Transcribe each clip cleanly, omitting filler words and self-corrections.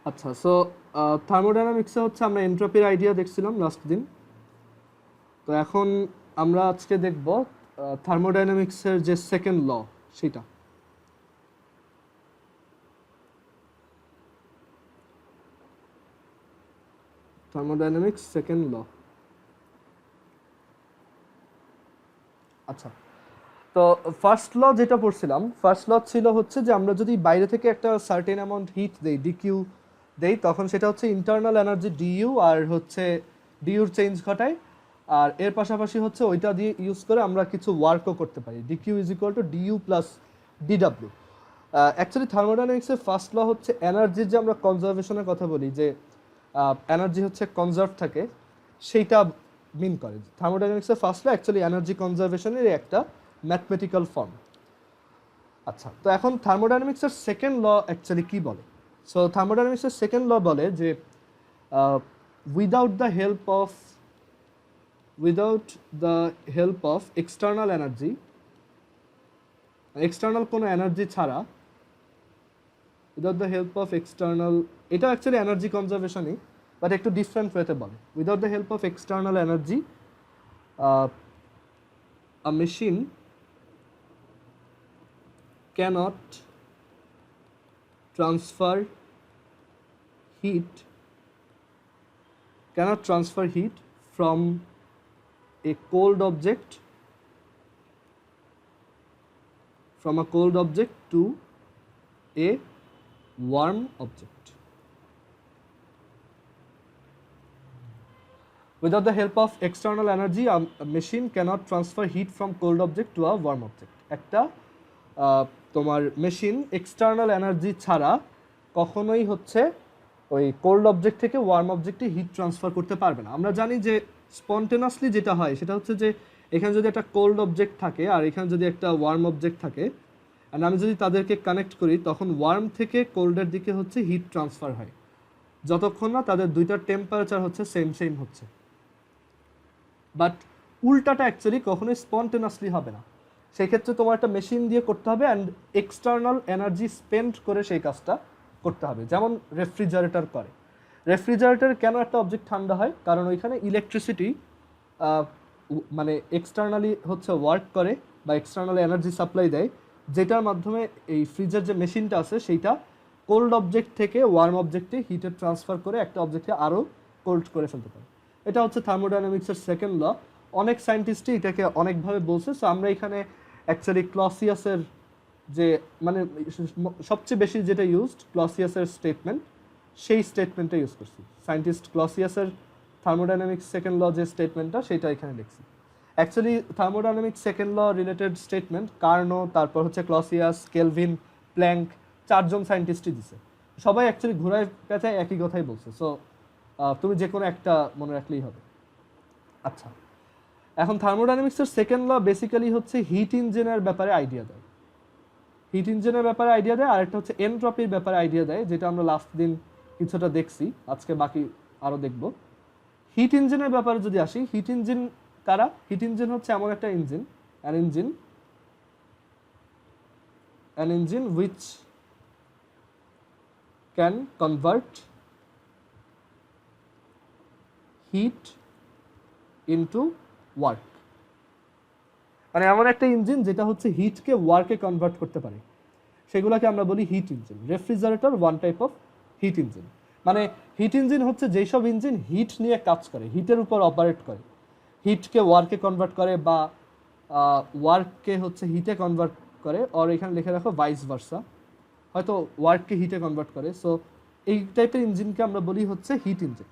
আচ্ছা, সো থার্মোডাইনামিক্সে হচ্ছে আমরা এন্ট্রপির আইডিয়া দেখছিলাম লাস্ট দিন। তো এখন আমরা আজকে দেখব থার্মোডাইনামিক্সের যে সেকেন্ড ল সেটা। Thermodynamics second law. আচ্ছা, তো ফার্স্ট ল যেটা পড়ছিলাম, ফার্স্ট ল ছিল হচ্ছে যে আমরা যদি বাইরে থেকে একটা সার্টেন অ্যামাউন্ট হিট দেই, ডিকিউ দেই, তখন সেটা হচ্ছে ইন্টারনাল এনার্জি ডিইউ আর হচ্ছে ডিইউর চেঞ্জ ঘটায়। আর এর পাশাপাশি হচ্ছে ওইটা দিয়ে ইউজ করে আমরা কিছু ওয়ার্কও করতে পারি। DQ is equal to dU plus ডিডাব্লিউ। অ্যাকচুয়ালি থার্মোডাইনামিক্সের ফার্স্ট ল হচ্ছে এনার্জির যে আমরা কনজারভেশনের কথা বলি, যে এনার্জি হচ্ছে কনজার্ভ থাকে, সেইটা মিন করে। থার্মোডাইনামিক্সের ফার্স্ট ল অ্যাকচুয়ালি এনার্জি কনজারভেশনের একটা ম্যাথমেটিক্যাল ফর্ম। আচ্ছা, তো এখন থার্মোডাইনামিক্সের সেকেন্ড ল অ্যাকচুয়ালি কি বলে? সো থার্মোডাইনামিক্সের সেকেন্ড ল বলে যে without the help of external energy, external কোনো এনার্জি ছাড়া, without the help of external, এটা অ্যাকচুয়ালি এনার্জি কনজারভেশনই, বাট একটু ডিফারেন্ট ওয়েতে বলে। Without the help of external energy a machine cannot transfer heat from a cold object to a warm object. Without the help of external energy, a machine cannot transfer heat from cold object to a warm object. একটা তোমার machine external energy ছাড়া কখনোই হচ্ছে ওই cold object থেকে worm অবজেক্টে heat transfer করতে পারবে না। আমরা জানি যে স্পন্টেনাসলি যেটা হয় সেটা হচ্ছে যে এখানে যদি একটা কোল্ড অবজেক্ট থাকে আর এখানে যদি একটা ওয়ার্ম অবজেক্ট থাকে, অ্যান্ড আমি যদি তাদেরকে কানেক্ট করি, তখন ওয়ার্ম থেকে কোল্ডের দিকে হচ্ছে হিট ট্রান্সফার হয়, যতক্ষণ না তাদের দুইটার টেম্পারেচার হচ্ছে সেম হচ্ছে। বাট উল্টাটা অ্যাকচুয়ালি কখনোই স্পন্টেনাসলি হবে না। সেই ক্ষেত্রে তোমার একটা মেশিন দিয়ে করতে হবে অ্যান্ড এক্সটার্নাল এনার্জি স্পেন্ড করে সেই কাজটা করতে হবে, যেমন রেফ্রিজারেটর করে। রেফ্রিজারেটর কেন একটা অবজেক্ট ঠান্ডা হয়? কারণ ওইখানে ইলেকট্রিসিটি মানে এক্সটার্নালি হচ্ছে ওয়ার্ক করে বা এক্সটার্নাল এনার্জি সাপ্লাই দেয়, যেটার মাধ্যমে এই ফ্রিজের যে মেশিনটা আছে সেইটা কোল্ড অবজেক্ট থেকে ওয়ার্ম অবজেক্টে হিটের ট্রান্সফার করে একটা অবজেক্টকে আরও কোল্ড করে ফেলতে পারে। এটা হচ্ছে থার্মোডাইনামিক্সের সেকেন্ড ল। অনেক সায়েন্টিস্টই এটাকে অনেকভাবে বলছে। সো আমরা এখানে অ্যাকচুয়ালি ক্লসিয়াসের যে মানে সবচেয়ে বেশি যেটা ইউজড, ক্লসিয়াসের স্টেটমেন্ট, সেই স্টেটমেন্টটা ইউজ করছি। সায়েন্টিস্ট ক্লসিয়াসের থার্মোডাইনামিক্স সেকেন্ড ল যে স্টেটমেন্টটা, সেটা এখানে লিখছি। Actually thermodynamics second law related statement Carnot, তারপর হচ্ছে ক্লসিয়াস, কেলভিন, প্ল্যাঙ্ক, চারজন সায়েন্টিস্টই দিছে। সবাই অ্যাকচুয়ালি ঘোরায় পেঁচায় একই কথাই বলছে। সো তুমি যে কোনো একটা মনে রাখলেই হবে। আচ্ছা, এখন থার্মোডাইনামিক্সের সেকেন্ড ল বেসিক্যালি হচ্ছে হিট ইঞ্জিনের ব্যাপারে আইডিয়া দেয়। হিট ইঞ্জিনের ব্যাপারে আইডিয়া দেয়, আরেকটা হচ্ছে এনট্রপির ব্যাপারে আইডিয়া দেয়, যেটা আমরা লাস্ট দিন কিছুটা দেখছি, আজকে বাকি আরও দেখব। হিট ইঞ্জিনের ব্যাপারে যদি আসি, হিট ইঞ্জিন কারা? হিট ইঞ্জিন হচ্ছে এমন একটা engine, an engine which can convert heat into work। মানে এমন একটা ইঞ্জিন যেটা হচ্ছে হিটকে ওয়ার্কে কনভার্ট করতে পারে, সেগুলোকে আমরা বলি hit engine. Refrigerator one type of heat engine. মানে হিট ইঞ্জিন হচ্ছে যেসব ইঞ্জিন হিট নিয়ে কাজ করে, হিটের উপর অপারেট করে, হিটকে ওয়ার্কে কনভার্ট করে বা ওয়ার্ককে হচ্ছে হিটে কনভার্ট করে, আর এখানে লিখে রাখো ভাইস ভার্সা, হয়তো ওয়ার্ককে হিটে কনভার্ট করে। সো এই টাইপের ইঞ্জিনকে আমরা বলি হচ্ছে হিট ইঞ্জিন।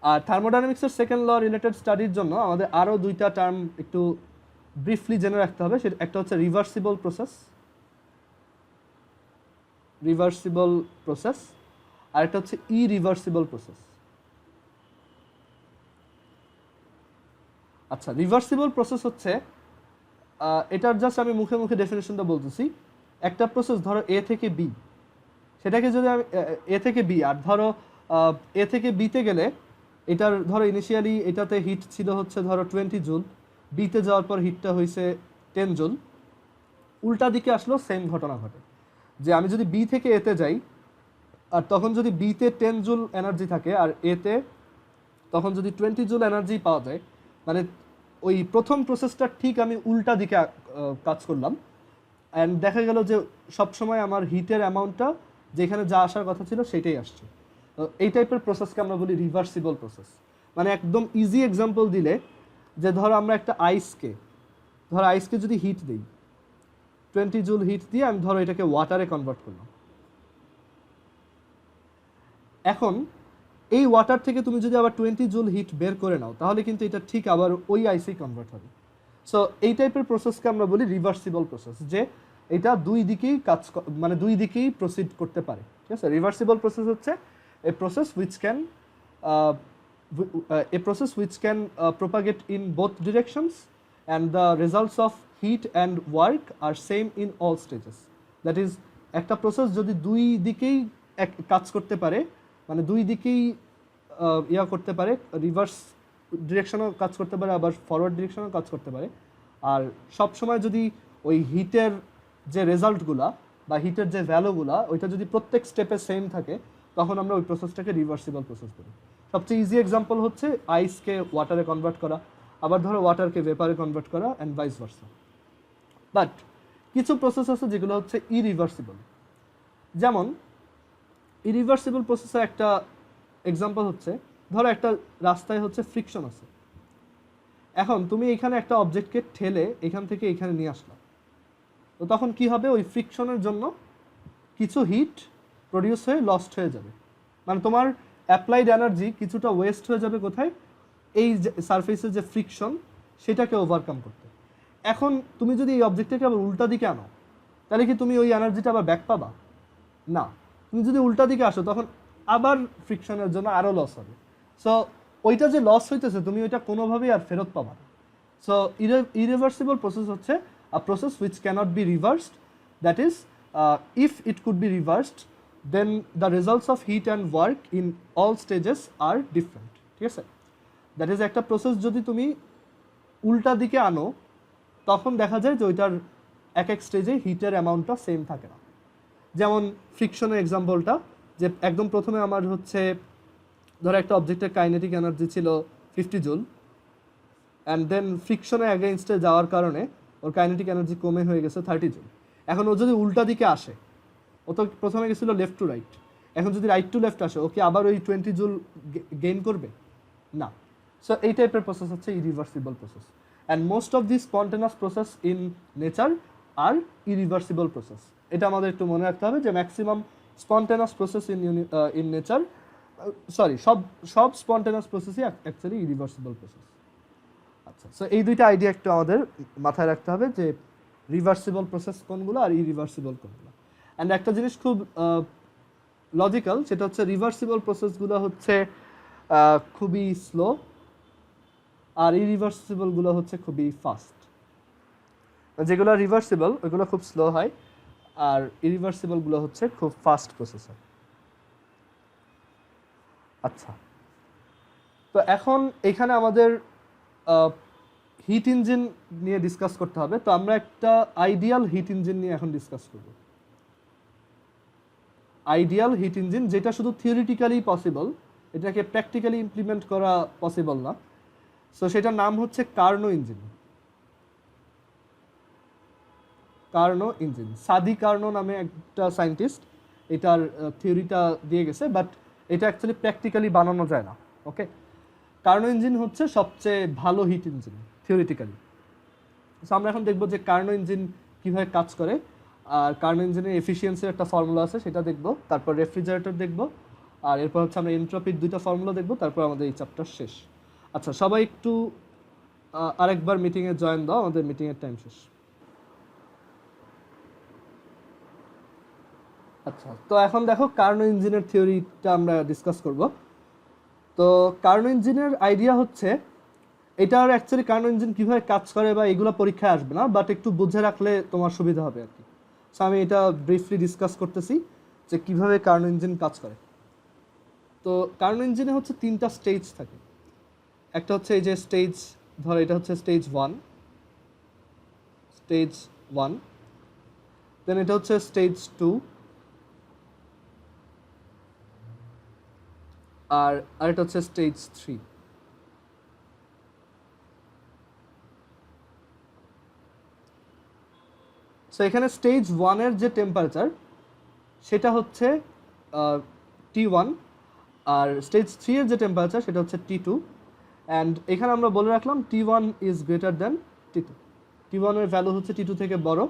আর থার্মোডাইনামিক্সের সেকেন্ড ল রিলেটেড স্টাডির জন্য আমাদের আরও দুইটা টার্ম একটু ব্রিফলি জেনে রাখতে হবে। সেটা একটা হচ্ছে রিভার্সিবল প্রসেস, আর একটা হচ্ছে ইরিভার্সিবল প্রসেস। আচ্ছা, রিভার্সিবল প্রসেস হচ্ছে, এটার জাস্ট আমি মুখে মুখে ডেফিনেশনটা বলতেছি। একটা প্রসেস ধরো এ থেকে বি, সেটাকে যদি আমি এ থেকে বি, আর ধরো এ থেকে বিতে গেলে এটার ধরো ইনিশিয়ালি এটাতে হিট ছিল হচ্ছে ধরো 20 জুল, বিতে যাওয়ার পর হিটটা হয়েছে 10 জুল, উল্টা দিকে আসলো সেম ঘটনা ঘটে। যে আমি যদি বি থেকে এতে যাই, আর তখন যদি বিতে 10 জুল এনার্জি থাকে আর এতে তখন যদি 20 জুল এনার্জি পাওয়া যায়, মানে ওই প্রথম প্রসেসটা ঠিক আমি উল্টা দিকে কাজ করলাম, অ্যান্ড দেখা গেল যে সবসময় আমার হিটের অ্যামাউন্টটা যেখানে যা আসার কথা ছিল সেটাই আসছে। তো এই টাইপের প্রসেসকে আমরা বলি রিভার্সিবল প্রসেস। মানে একদম ইজি এক্সাম্পল দিলে, যে ধরো আমরা একটা আইসকে যদি হিট দিই, 20 জুল হিট দিয়ে আমি ধরো এটাকে ওয়াটারে কনভার্ট করলাম। এখন এই ওয়াটার থেকে তুমি যদি আবার 20 জুল হিট বের করে নাও, তাহলে কিন্তু এটা ঠিক আবার ওই আইসেই কনভার্ট হবে। সো এই টাইপের প্রসেসকে আমরা বলি রিভার্সিবল প্রসেস, যে এটা দুই দিকেই মানে দুই দিকেই প্রসিড করতে পারে। ঠিক আছে, রিভার্সিবল প্রসেস হচ্ছে a process which can propagate in both directions and the results of heat and work are same in all stages. That is, একটা প্রসেস যদি দুই দিকেই কাজ করতে পারে, মানে দুই দিকেই করতে পারে, রিভার্স ডিরেকশনেও কাজ করতে পারে আবার ফরওয়ার্ড ডিরেকশনেও কাজ করতে পারে, আর সব সময় যদি ওই হিটের যে রেজাল্টগুলা বা হিটের যে ভ্যালুগুলা ওইটা যদি প্রত্যেক স্টেপে সেম থাকে, তখন আমরা ওই প্রসেসটাকে রিভার্সিবল প্রসেস বলি। সবচেয়ে ইজি এক্সাম্পল হচ্ছে আইসকে ওয়াটারে কনভার্ট করা, আবার ধরো ওয়াটারকে ভেপারে কনভার্ট করা, অ্যান্ড ভাইস ভার্সা। বাট কিছু প্রসেস আছে যেগুলো হচ্ছে ইরিভার্সিবল। যেমন ইরিভার্সিবল প্রসেসের একটা এক্সাম্পল হচ্ছে, ধরো একটা রাস্তায় হচ্ছে ফ্রিকশন আছে, এখন তুমি এখানে একটা অবজেক্টকে ঠেলে এখান থেকে এখানে নিয়ে আসলাম, তো তখন কি হবে, ওই ফ্রিকশনের জন্য কিছু হিট প্রডিউস হয়ে লস্ট হয়ে যাবে, মানে তোমার অ্যাপ্লাইড এনার্জি কিছুটা ওয়েস্ট হয়ে যাবে কোথায়, এই সারফেসের যে ফ্রিকশন সেটাকে ওভারকাম করতে। এখন তুমি যদি এই অবজেক্টটাকে আবার উল্টা দিকে আনো, তাহলে কি তুমি ওই এনার্জিটা আবার ব্যাক পাবা? না, তুমি যদি উল্টা দিকে আসো তখন আবার ফ্রিকশনের জন্য আরও লস হবে। সো ওইটা যে লস হইতেছে তুমি ওইটা কোনোভাবেই আর ফেরত পাবা না। সো ইরিভার্সিবল প্রসেস হচ্ছে a process which cannot be reversed, that is if it could be reversed then the results of heat and work in all stages are different. ঠিক আছে, দ্যাট ইজ একটা প্রসেস যদি তুমি উল্টা দিকে আনো, তখন দেখা যায় যে ওইটার এক এক স্টেজে হিটের অ্যামাউন্টটা সেম থাকে না। যেমন ফ্রিকশনের এক্সাম্পলটা, যে একদম প্রথমে আমার হচ্ছে ধরো একটা অবজেক্টের কাইনেটিক এনার্জি ছিল 50 জুল, অ্যান্ড দেন ফ্রিকশনের অ্যাগেইনস্টে যাওয়ার কারণে ওর কাইনেটিক এনার্জি কমে হয়ে গেছে 30 জুল। এখন ও যদি উল্টা দিকে আসে, ও তো প্রথমে গেছিলো লেফট টু রাইট, এখন যদি রাইট টু লেফট আসে, ও কি আবার ওই 20 জুল গেইন করবে? না। সো এই টাইপের প্রসেস হচ্ছে irreversible process, and most of the spontaneous process in nature আর ইরিভার্সিবল প্রসেস। এটা আমাদের একটু মনে রাখতে হবে যে maximum spontaneous process in nature, সব স্পন্টেনাস প্রসেসই অ্যাকচুয়ালি ইরিভার্সিবল প্রসেস। আচ্ছা, সো এই দুইটা আইডিয়া একটু আমাদের মাথায় রাখতে হবে যে রিভার্সিবল প্রসেস কোনগুলো আর ইরিভার্সিবল কোনগুলো। অ্যান্ড একটা জিনিস খুব লজিক্যাল, সেটা হচ্ছে রিভার্সিবল প্রসেসগুলো হচ্ছে খুবই স্লো, আর ইরিভার্সিবলগুলো হচ্ছে খুবই ফাস্ট। যেগুলো রিভার্সিবল ওইগুলো খুব স্লো হয়, আর ইরিভার্সিবলগুলো হচ্ছে খুব ফাস্ট প্রসেসর। আচ্ছা, তো এখন এখানে আমাদের হিট ইঞ্জিন নিয়ে ডিসকাস করতে হবে। তো আমরা একটা আইডিয়াল হিট ইঞ্জিন নিয়ে এখন ডিসকাস করব। আইডিয়াল হিট ইঞ্জিন যেটা শুধু থিওরিটিক্যালি পসিবল, এটাকে প্র্যাকটিক্যালি ইমপ্লিমেন্ট করা পসিবল না। সো সেটার নাম হচ্ছে কার্নো ইঞ্জিন। কার্নো ইঞ্জিন, সাদি কার্নো নামে একটা সায়েন্টিস্ট এটার থিওরিটা দিয়ে গেছে, বাট এটা অ্যাকচুয়ালি প্র্যাকটিক্যালি বানানো যায় না। ওকে, কার্নো ইঞ্জিন হচ্ছে সবচেয়ে ভালো হিট ইঞ্জিন থিওরিটিক্যালি। সো আমরা এখন দেখব যে কার্নো ইঞ্জিন কীভাবে কাজ করে, আর কার্নো ইঞ্জিনের এফিসিয়েন্সির একটা ফর্মুলা আছে সেটা দেখব, তারপর রেফ্রিজারেটর দেখব, আর এরপর হচ্ছে আমরা এন্ট্রপির দুইটা ফর্মুলা দেখব, তারপর আমাদের এই চ্যাপ্টার শেষ। আচ্ছা, সবাই একটু আরেকবার মিটিংয়ে জয়েন দাও, আমাদের মিটিংয়ের টাইম শেষ। আচ্ছা, তো এখন দেখো কার্নো ইঞ্জিনের থিওরিটা আমরা ডিসকাস করব। তো কার্নো ইঞ্জিনের আইডিয়া হচ্ছে, এটার অ্যাকচুয়ালি কার্নো ইঞ্জিন কীভাবে কাজ করে বা এগুলো পরীক্ষায় আসবে না, বাট একটু বুঝে রাখলে তোমার সুবিধা হবে আর কি। সো আমি এটা ব্রিফলি ডিসকাস করতেছি যে কীভাবে কার্নো ইঞ্জিন কাজ করে। তো কার্নো ইঞ্জিনে হচ্ছে 3টা স্টেজ থাকে। একটা হচ্ছে এই যে স্টেজ, ধর এটা হচ্ছে স্টেজ 1, দেন এটা হচ্ছে স্টেজ 2, আর আরেকটা হচ্ছে স্টেজ 3। সো এখানে স্টেজ 1-এর যে টেম্পারেচার সেটা হচ্ছে T1, আর স্টেজ 3-এর যে টেম্পারেচার সেটা হচ্ছে T2। অ্যান্ড এখানে আমরা বলে রাখলাম T1 is greater than T2, T1-এর ভ্যালু হচ্ছে T2 থেকে বড়।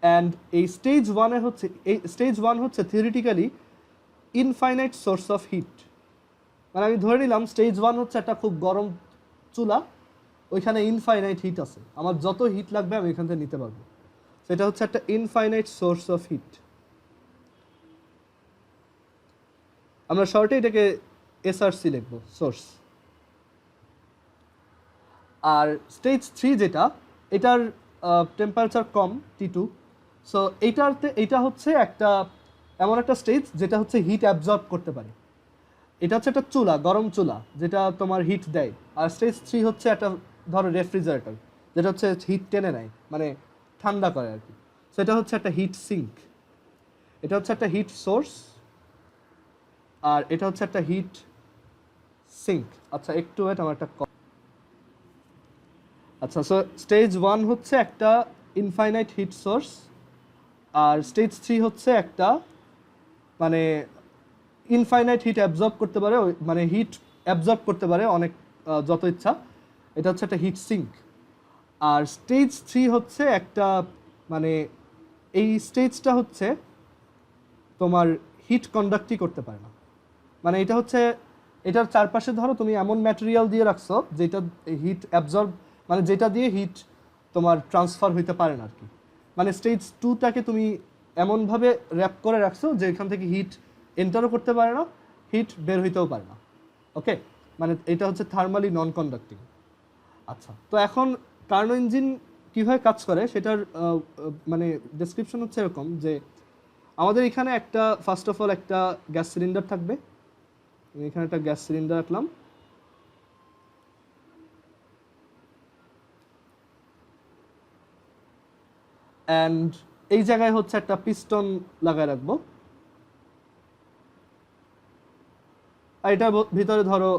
অ্যান্ড এই স্টেজ 1-এ হচ্ছে, এই স্টেজ 1 হচ্ছে theoretically infinite source of heat. মানে আমি ধরে নিলাম স্টেজ 1 হচ্ছে একটা খুব গরম চুলা, ওইখানে ইনফাইনাইট হিট আছে, আমার যত হিট লাগবে আমি এখান থেকে নিতে পারবো। সেটা হচ্ছে একটা ইনফাইনাইট সোর্স অফ হিট। আমরা শর্টে এটাকে এসআরসি লিখবো, সোর্স। আর স্টেজ 3 যেটা, এটার টেম্পারেচার কম T2। সো এইটা হচ্ছে একটা এমন একটা স্টেজ যেটা হচ্ছে হিট অ্যাবজর্ব করতে পারে। এটা হচ্ছে একটা চুলা, গরম চুলা যেটা তোমার হিট দেয়। আর স্টেজ 3 হচ্ছে একটা ধরো রেফ্রিজারেটর যেটা হচ্ছে হিট টেনে নেয়, মানে ঠান্ডা করে আর কি। সো এটা হচ্ছে একটা হিট সিঙ্ক, এটা হচ্ছে একটা হিট সোর্স, আর এটা হচ্ছে একটা হিট সিঙ্ক। আচ্ছা একটু ওয়েট, আমার একটা আচ্ছা। সো স্টেজ 1 হচ্ছে একটা ইনফাইনাইট হিট সোর্স, আর স্টেজ 3 হচ্ছে একটা মানে ইনফাইনাইট হিট অ্যাবজর্ব করতে পারে, মানে হিট অ্যাবজর্ব করতে পারে অনেক যত ইচ্ছা। এটা হচ্ছে একটা হিট সিঙ্ক। আর স্টেজ 3 হচ্ছে একটা মানে এই স্টেজটা হচ্ছে তোমার হিট কন্ডাক্টই করতে পারে না। মানে এটা হচ্ছে এটার চারপাশে ধরো তুমি এমন ম্যাটেরিয়াল দিয়ে রাখছো যেটা হিট অ্যাবজর্ব, মানে যেটা দিয়ে হিট তোমার ট্রান্সফার হইতে পারে না আর কি। মানে স্টেজ 2টাকে তুমি এমনভাবে র্যাপ করে রাখছো যে এখান থেকে হিট এন্টারও করতে পারে না, হিট বের হইতেও পারে না। ওকে, মানে এটা হচ্ছে থার্মালি নন কন্ডাক্টিং। আচ্ছা, তো এখন কার্নো ইঞ্জিন কীভাবে কাজ করে সেটার মানে ডেসক্রিপশন হচ্ছে এরকম যে আমাদের এখানে একটা ফার্স্ট অফ অল একটা গ্যাস সিলিন্ডার থাকবে। এখানে একটা গ্যাস সিলিন্ডার রাখলাম, অ্যান্ড এই জায়গায় হচ্ছে একটা পিস্টন লাগায় রাখবো, আর এটার ভিতরে ধরো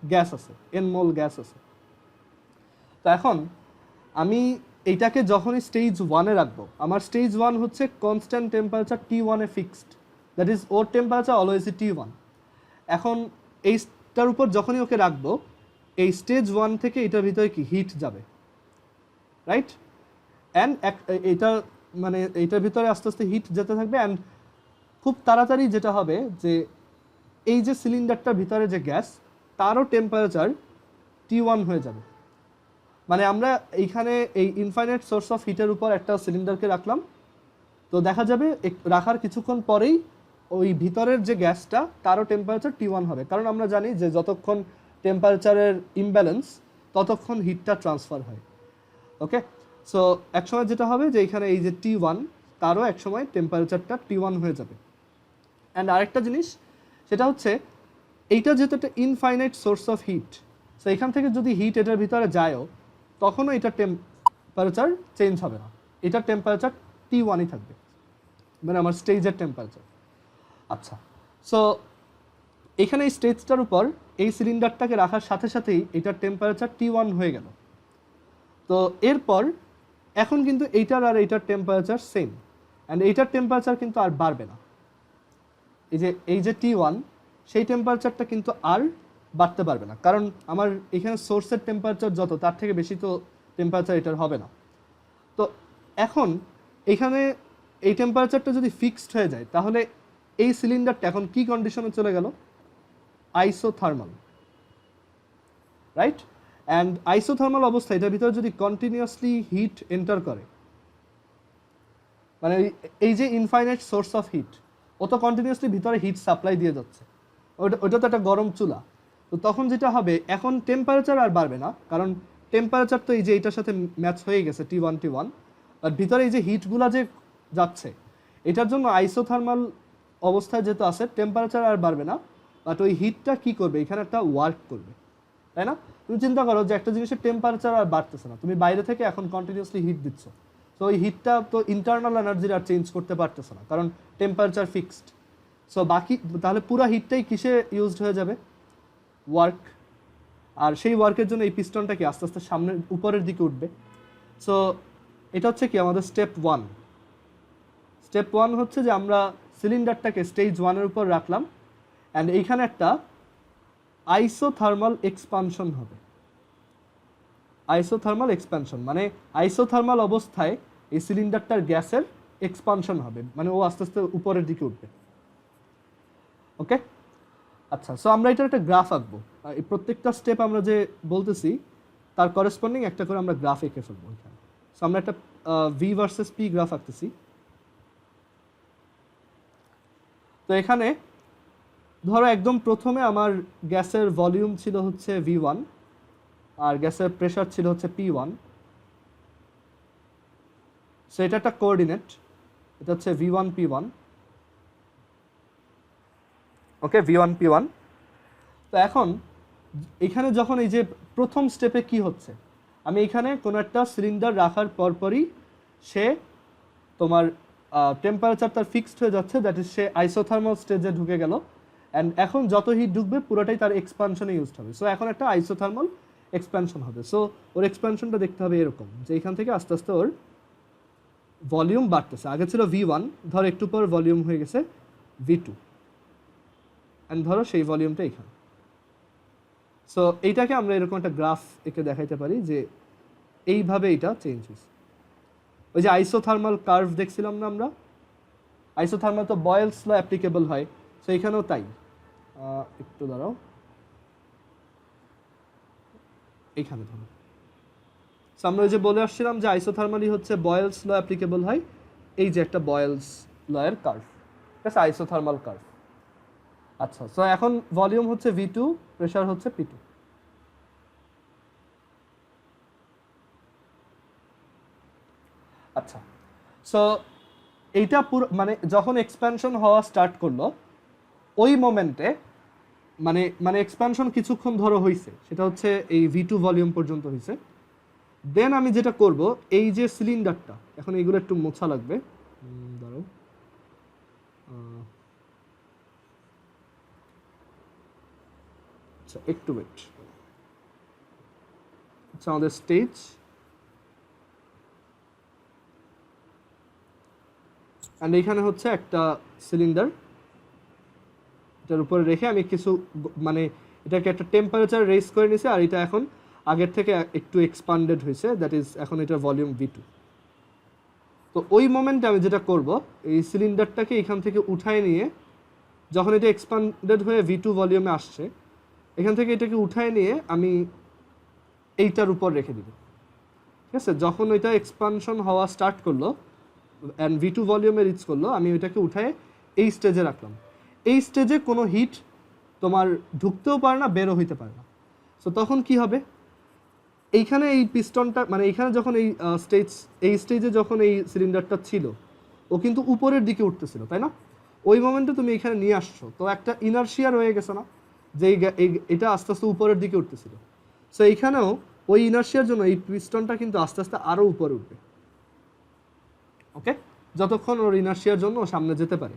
গ্যাস আছে, এনমোল গ্যাস আছে। তো এখন আমি এইটাকে যখনই স্টেজ 1-এ রাখবো, আমার স্টেজ 1 হচ্ছে কনস্ট্যান্ট টেম্পারেচার T1-এ ফিক্সড, দ্যাট ইজ ওর টেম্পারেচার অলওয়েজ T1। এখন এইটার উপর যখনই ওকে রাখবো, এই স্টেজ 1 থেকে এটার ভিতরে কি হিট যাবে, রাইট? অ্যান্ড এটা মানে এইটার ভিতরে আস্তে আস্তে হিট যেতে থাকবে, অ্যান্ড খুব তাড়াতাড়ি যেটা হবে যে এই যে সিলিন্ডারটার ভিতরে যে গ্যাস, তারও টেম্পারেচার T1 হয়ে যাবে। মানে আমরা এইখানে এই ইনফাইনাইট সোর্স অফ হিটের উপর একটা সিলিন্ডারকে রাখলাম, তো দেখা যাবে রাখার কিছুক্ষণ পরেই ওই ভিতরের যে গ্যাসটা তারও টেম্পারেচার T1 হবে, কারণ আমরা জানি যে যতক্ষণ টেম্পারেচারের ইমব্যালেন্স ততক্ষণ হিটটা ট্রান্সফার হয়। ওকে, সো একসময় যেটা হবে যে এখানে এই যে T1 তারও একসময় টেম্পারেচারটা T1 হয়ে যাবে। অ্যান্ড আরেকটা জিনিস সেটা হচ্ছে এইটা যেহেতু একটা infinite source of heat, so এখান থেকে যদি হিট এটার ভিতরে যায়ও তখনও এটা টেম্পারেচার চেঞ্জ হবে না, এটার টেম্পারেচার T1-ই থাকবে, মানে আমার স্টেজের টেম্পারেচার। আচ্ছা, সো এখানে এই স্টেজটার উপর এই সিলিন্ডারটাকে রাখার সাথে সাথেই এটার টেম্পারেচার T1 হয়ে গেল। তো এরপর এখন কিন্তু এইটার আর এইটার টেম্পারেচার সেম, অ্যান্ড এইটার টেম্পারেচার কিন্তু আর বাড়বে না। এই যে T1 সেই টেম্পারেচারটা কিন্তু আর বাড়তে পারবে না, কারণ আমার এখানে সোর্সের টেম্পারেচার যত, তার থেকে বেশি তো টেম্পারেচার এটার হবে না। তো এখন এখানে এই টেম্পারেচারটা যদি ফিক্সড হয়ে যায় তাহলে এই সিলিন্ডারটা এখন কি কন্ডিশনে চলে গেল? Isothermal, right? অ্যান্ড আইসোথার্মাল অবস্থায় এটার ভিতরে যদি কন্টিনিউয়াসলি হিট এন্টার করে, মানে এই যে ইনফাইনাইট সোর্স অফ হিট, ও তো কন্টিনিউয়াসলি ভিতরে হিট সাপ্লাই দিয়ে যাচ্ছে, ওটা তো একটা গরম চুলা। তো তখন যেটা হবে, এখন টেম্পারেচার আর বাড়বে না, কারণ টেম্পারেচার তো এই যে এটার সাথে ম্যাচ হয়ে গেছে T1, আর ভিতরে এই যে হিটগুলা যে যাচ্ছে, এটার জন্য আইসোথার্মাল অবস্থায় যেহেতু আছে, টেম্পারেচার আর বাড়বে না, বাট ওই হিটটা কী করবে, এখানে একটা ওয়ার্ক করবে, তাই না? তুমি চিন্তা করো যে একটা জিনিসের টেম্পারেচার আর বাড়তেছে না, তুমি বাইরে থেকে এখন কন্টিনিউয়াসলি হিট দিচ্ছ, তো ওই হিটটা তো ইন্টারনাল এনার্জির আর চেঞ্জ করতে পারতেছে না, কারণ টেম্পারেচার ফিক্সড। সো বাকি তাহলে পুরো হিটটাই কিসে ইউজড হয়ে যাবে? ওয়ার্ক, আর সেই ওয়ার্কের জন্য এই পিস্টনটা কি আস্তে আস্তে সামনের উপরের দিকে উঠবে। সো এটা হচ্ছে কি আমাদের স্টেপ ওয়ান। স্টেপ ওয়ান হচ্ছে যে আমরা সিলিন্ডারটাকে স্টেজ ওয়ানের উপর রাখলাম, অ্যান্ড এইখানে একটা আইসোথার্মাল এক্সপানশন হবে। আইসোথার্মাল এক্সপানশন মানে আইসোথার্মাল অবস্থায় এই সিলিন্ডারটার গ্যাসের এক্সপানশন হবে, মানে ও আস্তে আস্তে উপরের দিকে উঠবে। ওকে, আচ্ছা, সো আমরা এটার একটা গ্রাফ আঁকবো। এই প্রত্যেকটা স্টেপ আমরা যে বলতেছি তার করেসপন্ডিং একটা করে আমরা গ্রাফ এঁকে ফেলবো এখানে। সো আমরা একটা ভি ভার্সেস পি গ্রাফ আঁকতেছি। তো এখানে ধরো একদম প্রথমে আমার গ্যাসের ভলিউম ছিল হচ্ছে V1 আর গ্যাসের প্রেশার ছিল হচ্ছে P1। সো এটা একটা কোঅর্ডিনেট, এটা হচ্ছে V1 P1। ওকে, V1 P1। তো এখন এখানে যখন এই যে প্রথম স্টেপে কি হচ্ছে, আমি এখানে কোনো একটা সিলিন্ডার রাখার পরপরই সে তোমার টেম্পারেচার তার ফিক্সড হয়ে যাচ্ছে, দ্যাট ইজ সে আইসোথার্মাল স্টেজে ঢুকে গেল। অ্যান্ড এখন যত হিট ঢুকবে পুরোটাই তার এক্সপানশনে ইউজড হবে। সো এখন একটা আইসোথার্মাল এক্সপানশন হবে। সো ওর এক্সপানশনটা দেখতে হবে এরকম যে এখান থেকে আস্তে আস্তে ওর ভলিউম বাড়তেছে। আগে ছিল V1, ধরো একটু পর ভলিউম হয়ে গেছে V2, অ্যান্ড ধরো সেই ভলিউমটা এখানে। সো এইটাকে আমরা এরকম একটা গ্রাফ একে দেখাইতে পারি যে এইভাবে এটা চেঞ্জ হয়েছে। ওই যে আইসোথার্মাল কার্ভ দেখছিলাম না আমরা, আইসোথার্মাল তো বয়েলস ল অ্যাপ্লিকেবল হয়, সো এখানেও তাই। একটু দাঁড়াও, এইখানে ধরো। সো আমরা ওই যে বলে আসছিলাম যে আইসোথার্মালি হচ্ছে বয়েলস ল অ্যাপ্লিকেবল হয়, এই যে একটা বয়েলস ল এর কার্ভ, ঠিক আছে, আইসোথার্মাল কার্ভ। আচ্ছা, সো এখন ভলিউম হচ্ছে V2, প্রেশার হচ্ছে P2। আচ্ছা, সো এইটা পুরো মানে যখন এক্সপ্যানশন হওয়া স্টার্ট করলো ওই মোমেন্টে মানে মানে এক্সপ্যানশন কিছুক্ষণ ধরো হয়েছে, সেটা হচ্ছে এই V2 ভলিউম পর্যন্ত হয়েছে। দেন আমি যেটা করব, এই যে সিলিন্ডারটা, এখন এইগুলো একটু মোছা লাগবে, দাঁড়াও, আচ্ছা একটু ওয়েট। আচ্ছা, আমাদের স্টেজ, অ্যান্ড এইখানে হচ্ছে একটা সিলিন্ডার, এটার উপরে রেখে আমি কিছু মানে এটাকে একটা টেম্পারেচার রেজ করে নিয়েছি, আর এটা এখন আগের থেকে একটু এক্সপান্ডেড হয়েছে, দ্যাট ইজ এখন এটার ভলিউম V2। তো ওই মোমেন্টে আমি যেটা করব, এই সিলিন্ডারটাকে এখান থেকে উঠায় নিয়ে, যখন এটা এক্সপান্ডেড হয়ে V2 ভলিউমে আসছে, এখান থেকে এটাকে উঠায় নিয়ে আমি এইটার উপর রেখে দিব। ঠিক আছে, যখন ওইটা এক্সপানশন হওয়া স্টার্ট করলো অ্যান্ড V2 ভলিউমে রিচ করলো, আমি ওইটাকে উঠায় এই স্টেজে রাখলাম। এই স্টেজে কোনো হিট তোমার ঢুকতেও পারে না, বেরো হইতে পারে না। সো তখন কি হবে, এইখানে এই পিস্টনটা মানে এইখানে যখন এই স্টেজে যখন এই সিলিন্ডারটা ছিল, ও কিন্তু উপরের দিকে উঠতেছিল, তাই না? ওই মোমেন্টে তুমি এখানে নিয়ে আসছো, তো একটা ইনার্শিয়া রয়ে গেছে না, যে এটা আস্তে আস্তে উপরের দিকে উঠতেছিল। সো এইখানেও ওই ইনার্শিয়ার জন্য এই পিস্টনটা কিন্তু আস্তে আস্তে আরও উপরে উঠবে। ওকে, যতক্ষণ ওর ইনার্শিয়ার জন্য ও সামনে যেতে পারে।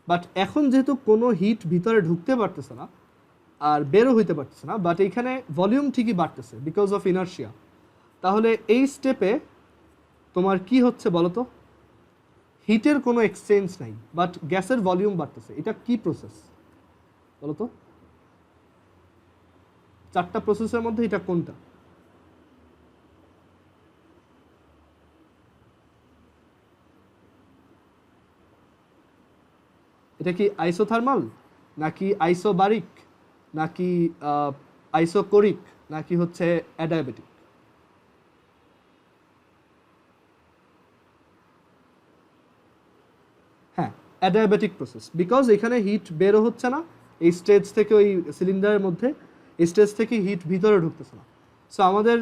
বাট এখন যেহেতু কোনো হিট ভিতরে ঢুকতে পারতেছে না আর বেরো হইতে পারতেছে না, বাট এইখানে ভলিউম ঠিকই বাড়তেছে বিকজ অফ ইনার্শিয়া, তাহলে এই স্টেপে তোমার কি হচ্ছে বলো তো? হিটের কোনো এক্সচেঞ্জ নাই, বাট গ্যাসের ভলিউম বাড়তেছে। এটা কি প্রসেস বলো তো? চারটা প্রসেসের মধ্যে এটা কোনটা? এটা কি আইসোথার্মাল, নাকি আইসোবারিক, নাকি আইসোকোরিক, নাকি হচ্ছে অ্যাডায়াবেটিক? হ্যাঁ, অ্যাডায়াবেটিক প্রসেস, বিকজ এখানে হিট বেরো হচ্ছে না এই স্টেজ থেকে, ওই সিলিন্ডারের মধ্যে এই স্টেজ থেকে হিট ভিতরে ঢুকতেছে না। সো আমাদের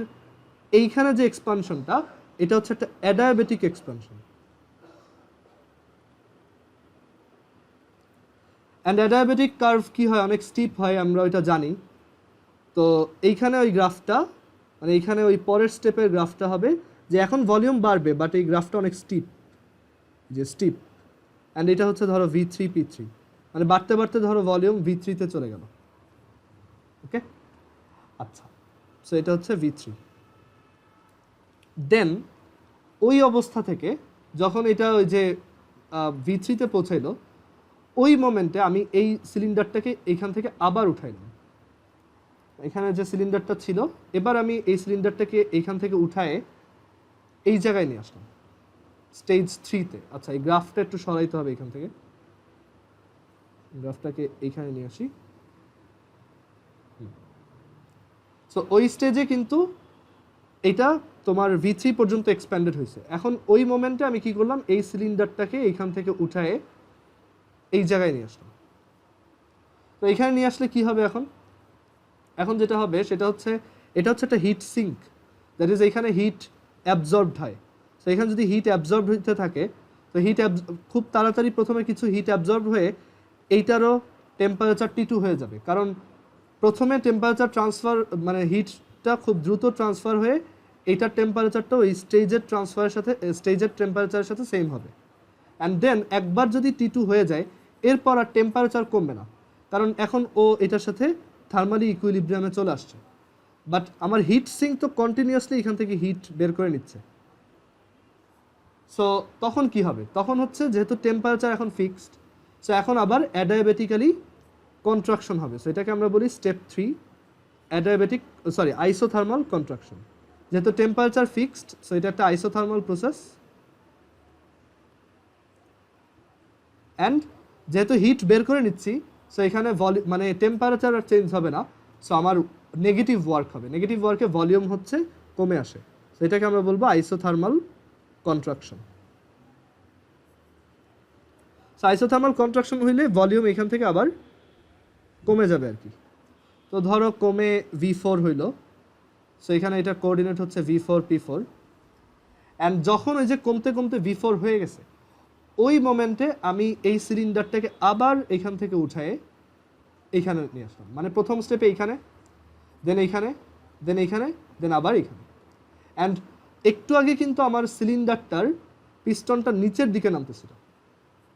এইখানে যে এক্সপানশনটা, এটা হচ্ছে একটা adiabatic expansion. And adiabatic curve কী হয়, অনেক স্টিপ হয়, আমরা ওইটা জানি। তো এইখানে ওই গ্রাফটা মানে এইখানে ওই পরের স্টেপের গ্রাফটা হবে যে এখন ভলিউম বাড়বে, বাট এই গ্রাফটা অনেক স্টিপ, যে স্টিপ। অ্যান্ড এটা হচ্ছে ধরো V3 P3, মানে বাড়তে বাড়তে ধরো ভলিউম V3-তে চলে গেল। ওকে, আচ্ছা। সো এটা হচ্ছে V3। দেন ওই অবস্থা থেকে যখন এটা ওই যে V3-তে পৌঁছাইলো, ওই মোমেন্টে আমি এই সিলিন্ডারটাকে এইখান থেকে আবার উঠাইলাম। এখানে যে সিলিন্ডারটা ছিল, এবার আমি এই সিলিন্ডারটাকে এইখান থেকে উঠায়ে এই জায়গায় নিয়ে আসলাম, স্টেজ 3-তে। আচ্ছা, এই গ্রাফটা একটু সরাইতে হবে এখান থেকে, গ্রাফটাকে এইখানে নিয়ে আসি। সো ওই স্টেজে কিন্তু এটা তোমার V3 পর্যন্ত এক্সপ্যান্ডেড হয়েছে। এখন ওই মোমেন্টে আমি কি করলাম, এই সিলিন্ডারটাকে এইখান থেকে উঠায়ে এই জায়গায় নিয়ে আসলাম। তো এখানে নিয়ে আসলে কি হবে এখন? এখন যেটা হবে সেটা হচ্ছে, এটা হচ্ছে একটা হিট সিঙ্ক, দ্যাট ইজ এখানে হিট অ্যাবজর্বড হয়। তো এখানে যদি হিট অ্যাবজর্ব হতে থাকে, তো খুব তাড়াতাড়ি প্রথমে কিছু হিট অ্যাবজর্ব হয়ে এইটারও টেম্পারেচার T2 হয়ে যাবে, কারণ প্রথমে টেম্পারেচার ট্রান্সফার মানে হিটটা খুব দ্রুত ট্রান্সফার হয়ে এইটার টেম্পারেচারটাও এই স্টেজের ট্রান্সফারের সাথে, স্টেজের টেম্পারেচারের সাথে সেম হবে। অ্যান্ড দেন একবার যদি T2 হয়ে যায়, এরপর আর টেম্পারেচার কমবে না, কারণ এখন ও এটার সাথে থার্মালি ইকুইলিব্রিয়ামে চলে আসছে। বাট আমার হিট সিঙ্ক তো কন্টিনিউয়াসলি এখান থেকে হিট বের করে নিচ্ছে। সো তখন কি হবে? তখন হচ্ছে যেহেতু টেম্পারেচার এখন ফিক্সড, সো এখন আবার অ্যাডায়াবেটিক্যালি কন্ট্রাকশন হবে। সো এটাকে আমরা বলি স্টেপ 3 আইসোথার্মাল কন্ট্রাকশন। যেহেতু টেম্পারেচার ফিক্সড, সো এটা একটা আইসোথার্মাল প্রসেস। অ্যান্ড যেহেতু হিট বের করে নিচ্ছি, সো এখানে মানে টেম্পারেচার আর চেঞ্জ হবে না, সো আমার নেগেটিভ ওয়ার্ক হবে। নেগেটিভ ওয়ার্কে ভলিউম হচ্ছে কমে আসে, সো এটাকে আমরা বলবো isothermal contraction. So isothermal contraction হইলে ভলিউম এখান থেকে আবার কমে যাবে আর কি। তো ধরো কমে V4 হইল, সো এখানে এটা কোঅর্ডিনেট হচ্ছে V4 P4। অ্যান্ড যখন ওই যে কমতে কমতে V4 হয়ে গেছে, ওই মোমেন্টে আমি এই সিলিন্ডারটাকে আবার এখান থেকে উঠায়ে এইখানে নিয়ে আসলাম। মানে প্রথম স্টেপে এইখানে, দেন এইখানে, দেন এইখানে, দেন আবার এইখানে। অ্যান্ড একটু আগে কিন্তু আমার সিলিন্ডারটার পিস্টনটা নিচের দিকে নামতেছিল,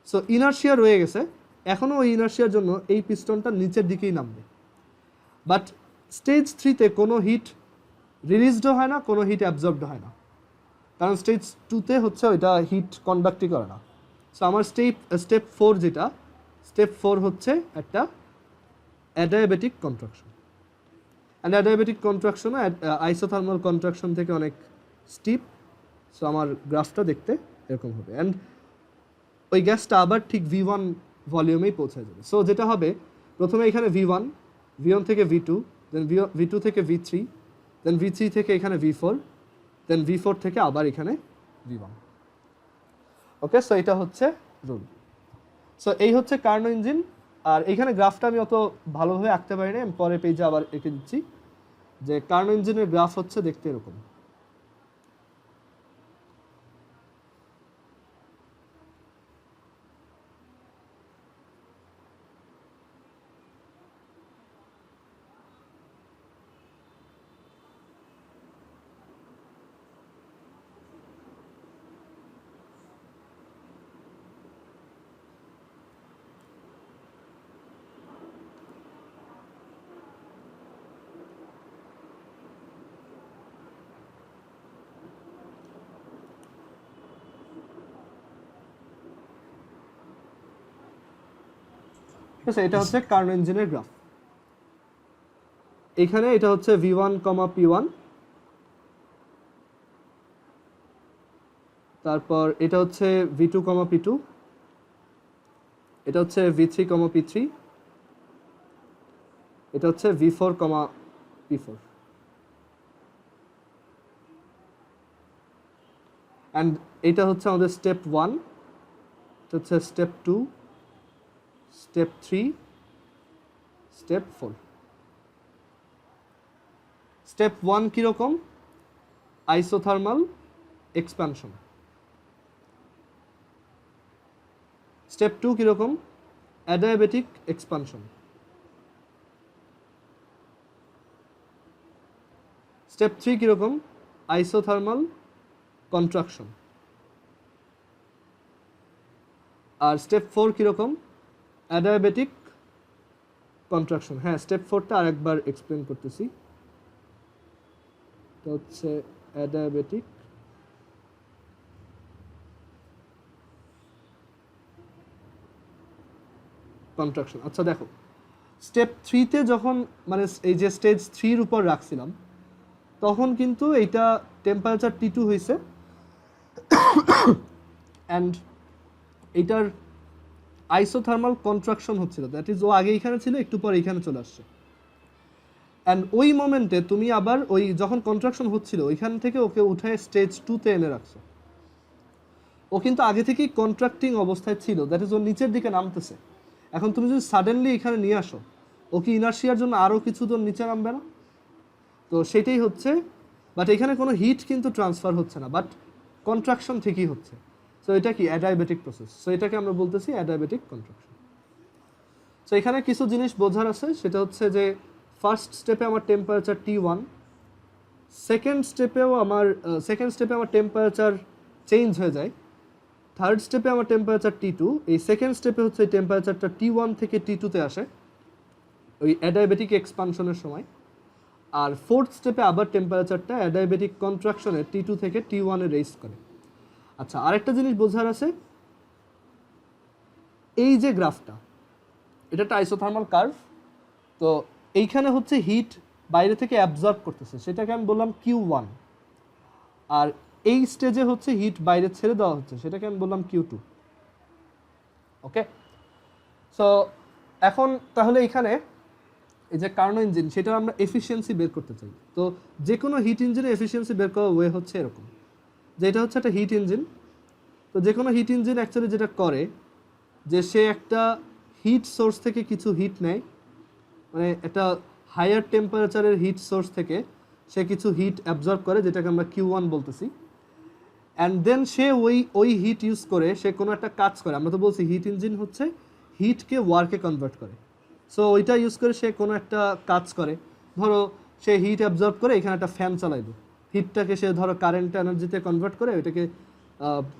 সো ইনার্শিয়া রয়ে গেছে। এখনও ওই ইনার্শিয়ার জন্য এই পিস্টনটা নিচের দিকেই নামবে। বাট স্টেজ 3-তে কোনো হিট রিলিজডও হয় না, কোনো হিট অ্যাবজর্বড হয় না, কারণ স্টেজ 2-তে হচ্ছে ওইটা হিট কন্ডাক্টই করে না। সো আমার স্টেপ 4 যেটা, স্টেপ 4 হচ্ছে একটা অ্যাডায়াবেটিক কন্ট্রাকশন। অ্যান্ড অ্যাডায়াবেটিক কন্ট্রাকশনও আইসোথার্মাল কন্ট্রাকশন থেকে অনেক স্টিপ। সো আমার গ্রাফটা দেখতে এরকম হবে। অ্যান্ড ওই গ্যাসটা আবার ঠিক V1 ভলিউমেই পৌঁছে যাবে। সো যেটা হবে, প্রথমে এখানে V1 থেকে V2, দেন V2 থেকে V3, দেন V3 থেকে এখানে V4, দেন V4 থেকে আবার এখানে V1। ওকে, সো এটা হচ্ছে রুল। সো এই হচ্ছে কার্নো ইঞ্জিন। আর এখানে গ্রাফটা আমি অত ভালোভাবে আঁকতে পারি না, আমি পরে পেজে আবার এঁকে দিচ্ছি। যে কার্নো ইঞ্জিনের গ্রাফ হচ্ছে দেখতে এরকম। ঠিক আছে, এটা হচ্ছে কার্নো ইঞ্জিনের গ্রাফ। এখানে এটা হচ্ছে V1, P1, তারপর এটা হচ্ছে V2, P2, এটা হচ্ছে V3, P3, এটা হচ্ছে V4, P4। অ্যান্ড এটা হচ্ছে আমাদের স্টেপ 1, এটা হচ্ছে স্টেপ 2, স্টেপ 3, স্টেপ 4। স্টেপ 1 কীরকম? Isothermal expansion. স্টেপ 2 কীরকম? Adiabatic expansion. স্টেপ 3 কীরকম? Isothermal contraction. আর স্টেপ 4 কীরকম? অ্যাডায়াবেটিক কন্ট্রাকশন, হ্যাঁ স্টেপ 4টা আরেকবার এক্সপ্লেন করতেছি। এটা হচ্ছে অ্যাডায়াবেটিক কন্ট্রাকশন। আচ্ছা দেখো, স্টেপ 3তে যখন মানে এই যে স্টেজ 3-র উপর রাখছিলাম তখন কিন্তু এইটা টেম্পারেচার T2 হয়েছে অ্যান্ড এইটার আইসোথার্মাল কন্ট্রাকশন হচ্ছিল, দ্যাট ইজ ও আগে এখানে ছিল, একটু পর এখানে চলে আসছে। অ্যান্ড ওই মোমেন্টে তুমি আবার ওই যখন কন্ট্রাকশন হচ্ছিল ওইখান থেকে ওকে উঠে স্টেজ 2তে এনে রাখছো। ও কিন্তু আগে থেকেই কন্ট্রাক্টিং অবস্থায় ছিল, দ্যাট ইজ ও নিচের দিকে নামতেছে। এখন তুমি যদি সাডেনলি এখানে নিয়ে আসো, ও কি ইনার্শিয়ার জন্য আরও কিছু দূর নিচে নামবে না? তো সেটাই হচ্ছে, বাট এখানে কোনো হিট কিন্তু ট্রান্সফার হচ্ছে না, বাট কন্ট্রাকশন ঠিকই হচ্ছে। সো এটা কি অ্যাডায়াবেটিক প্রসেস, সো এটাকে আমরা বলতেছি অ্যাডায়াবেটিক কন্ট্রাকশন। সো এখানে কিছু জিনিস বোঝার আছে, সেটা হচ্ছে যে ফার্স্ট স্টেপে আমার টেম্পারেচার T1, সেকেন্ড স্টেপে আমার টেম্পারেচার চেঞ্জ হয়ে যায়, থার্ড স্টেপে আমার টেম্পারেচার T2, এই সেকেন্ড স্টেপে হচ্ছে এই টেম্পারেচারটা T1 থেকে T2-তে আসে ওই অ্যাডায়াবেটিক এক্সপানশনের সময়, আর ফোর্থ স্টেপে আবার টেম্পারেচারটা অ্যাডায়াবেটিক কন্ট্রাকশনে T2 থেকে T1-এ রেইজ করে। আচ্ছা, আরেকটা জিনিস বোঝার আছে, এই যে গ্রাফটা এটা একটা আইসোথার্মাল কার্ভ, তো এইখানে হচ্ছে হিট বাইরে থেকে অ্যাবজর্ব করতেছে, সেটাকে আমি বললাম Q1, আর এই স্টেজে হচ্ছে হিট বাইরে ছেড়ে দেওয়া হচ্ছে, সেটাকে আমি বললাম Q2। ওকে, সো এখন তাহলে এখানে এই যে কার্নো ইঞ্জিন, সেটা আমরা এফিসিয়েন্সি বের করতে চাই। তো যে কোনো হিট ইঞ্জিনের এফিসিয়েন্সি বের করার ওয়ে হচ্ছে এরকম, যে এটা হচ্ছে একটা হিট ইঞ্জিন। তো যে কোনো হিট ইঞ্জিন অ্যাকচুয়ালি যেটা করে, যে সে একটা হিট সোর্স থেকে কিছু হিট নেয়, মানে একটা হায়ার টেম্পারেচারের হিট সোর্স থেকে সে কিছু হিট অ্যাবজর্ব করে, যেটাকে আমরা Q1 বলতেছি। অ্যান্ড দেন সে ওই হিট ইউজ করে সে কোনো একটা কাজ করে। আমরা তো বলছি হিট ইঞ্জিন হচ্ছে হিটকে ওয়ার্কে কনভার্ট করে, সো ওইটা ইউজ করে সে কোনো একটা কাজ করে। ধরো সে হিট অ্যাবজর্ব করে এখানে একটা ফ্যান চালাইলো, হিটটাকে সে ধরো কারেন্ট এনার্জিতে কনভার্ট করে ওইটাকে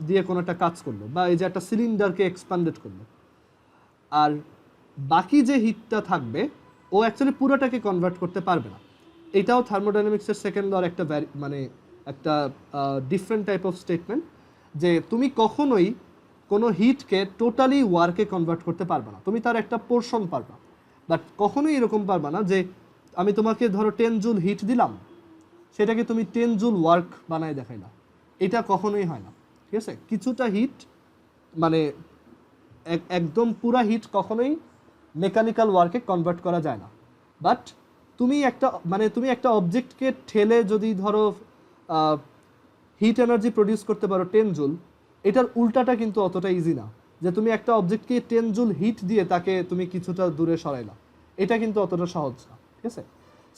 দিয়ে কোনো একটা কাজ করলো, বা এই যে একটা সিলিন্ডারকে এক্সপ্যান্ডেড করলো। আর বাকি যে হিটটা থাকবে ও অ্যাকচুয়ালি পুরোটাকে কনভার্ট করতে পারবে না। এটাও থার্মোডাইনামিক্সের সেকেন্ড লর একটা মানে একটা ডিফারেন্ট টাইপ অফ স্টেটমেন্ট, যে তুমি কখনোই কোনো হিটকে টোটালি ওয়ার্কে কনভার্ট করতে পারবে না, তুমি তার একটা পোর্শন পারবা, বাট কখনোই এরকম পারবা না যে আমি তোমাকে ধরো 10 জুল হিট দিলাম, সেটাকে তুমি 10 জুল ওয়ার্ক বানায় দেখাইলা, এটা কখনোই হয় না। ঠিক আছে, কিছুটা হিট মানে একদম পুরা হিট কখনোই মেকানিক্যাল ওয়ার্কে কনভার্ট করা যায় না। বাট তুমি একটা অবজেক্টকে ঠেলে যদি ধরো হিট এনার্জি প্রডিউস করতে পারো 10 জুল, এটার উল্টাটা কিন্তু অতটা ইজি না, যে তুমি একটা অবজেক্টকে 10 জুল হিট দিয়ে তাকে তুমি কিছুটা দূরে সরাইলা, এটা কিন্তু অতটা সহজ না। ঠিক আছে,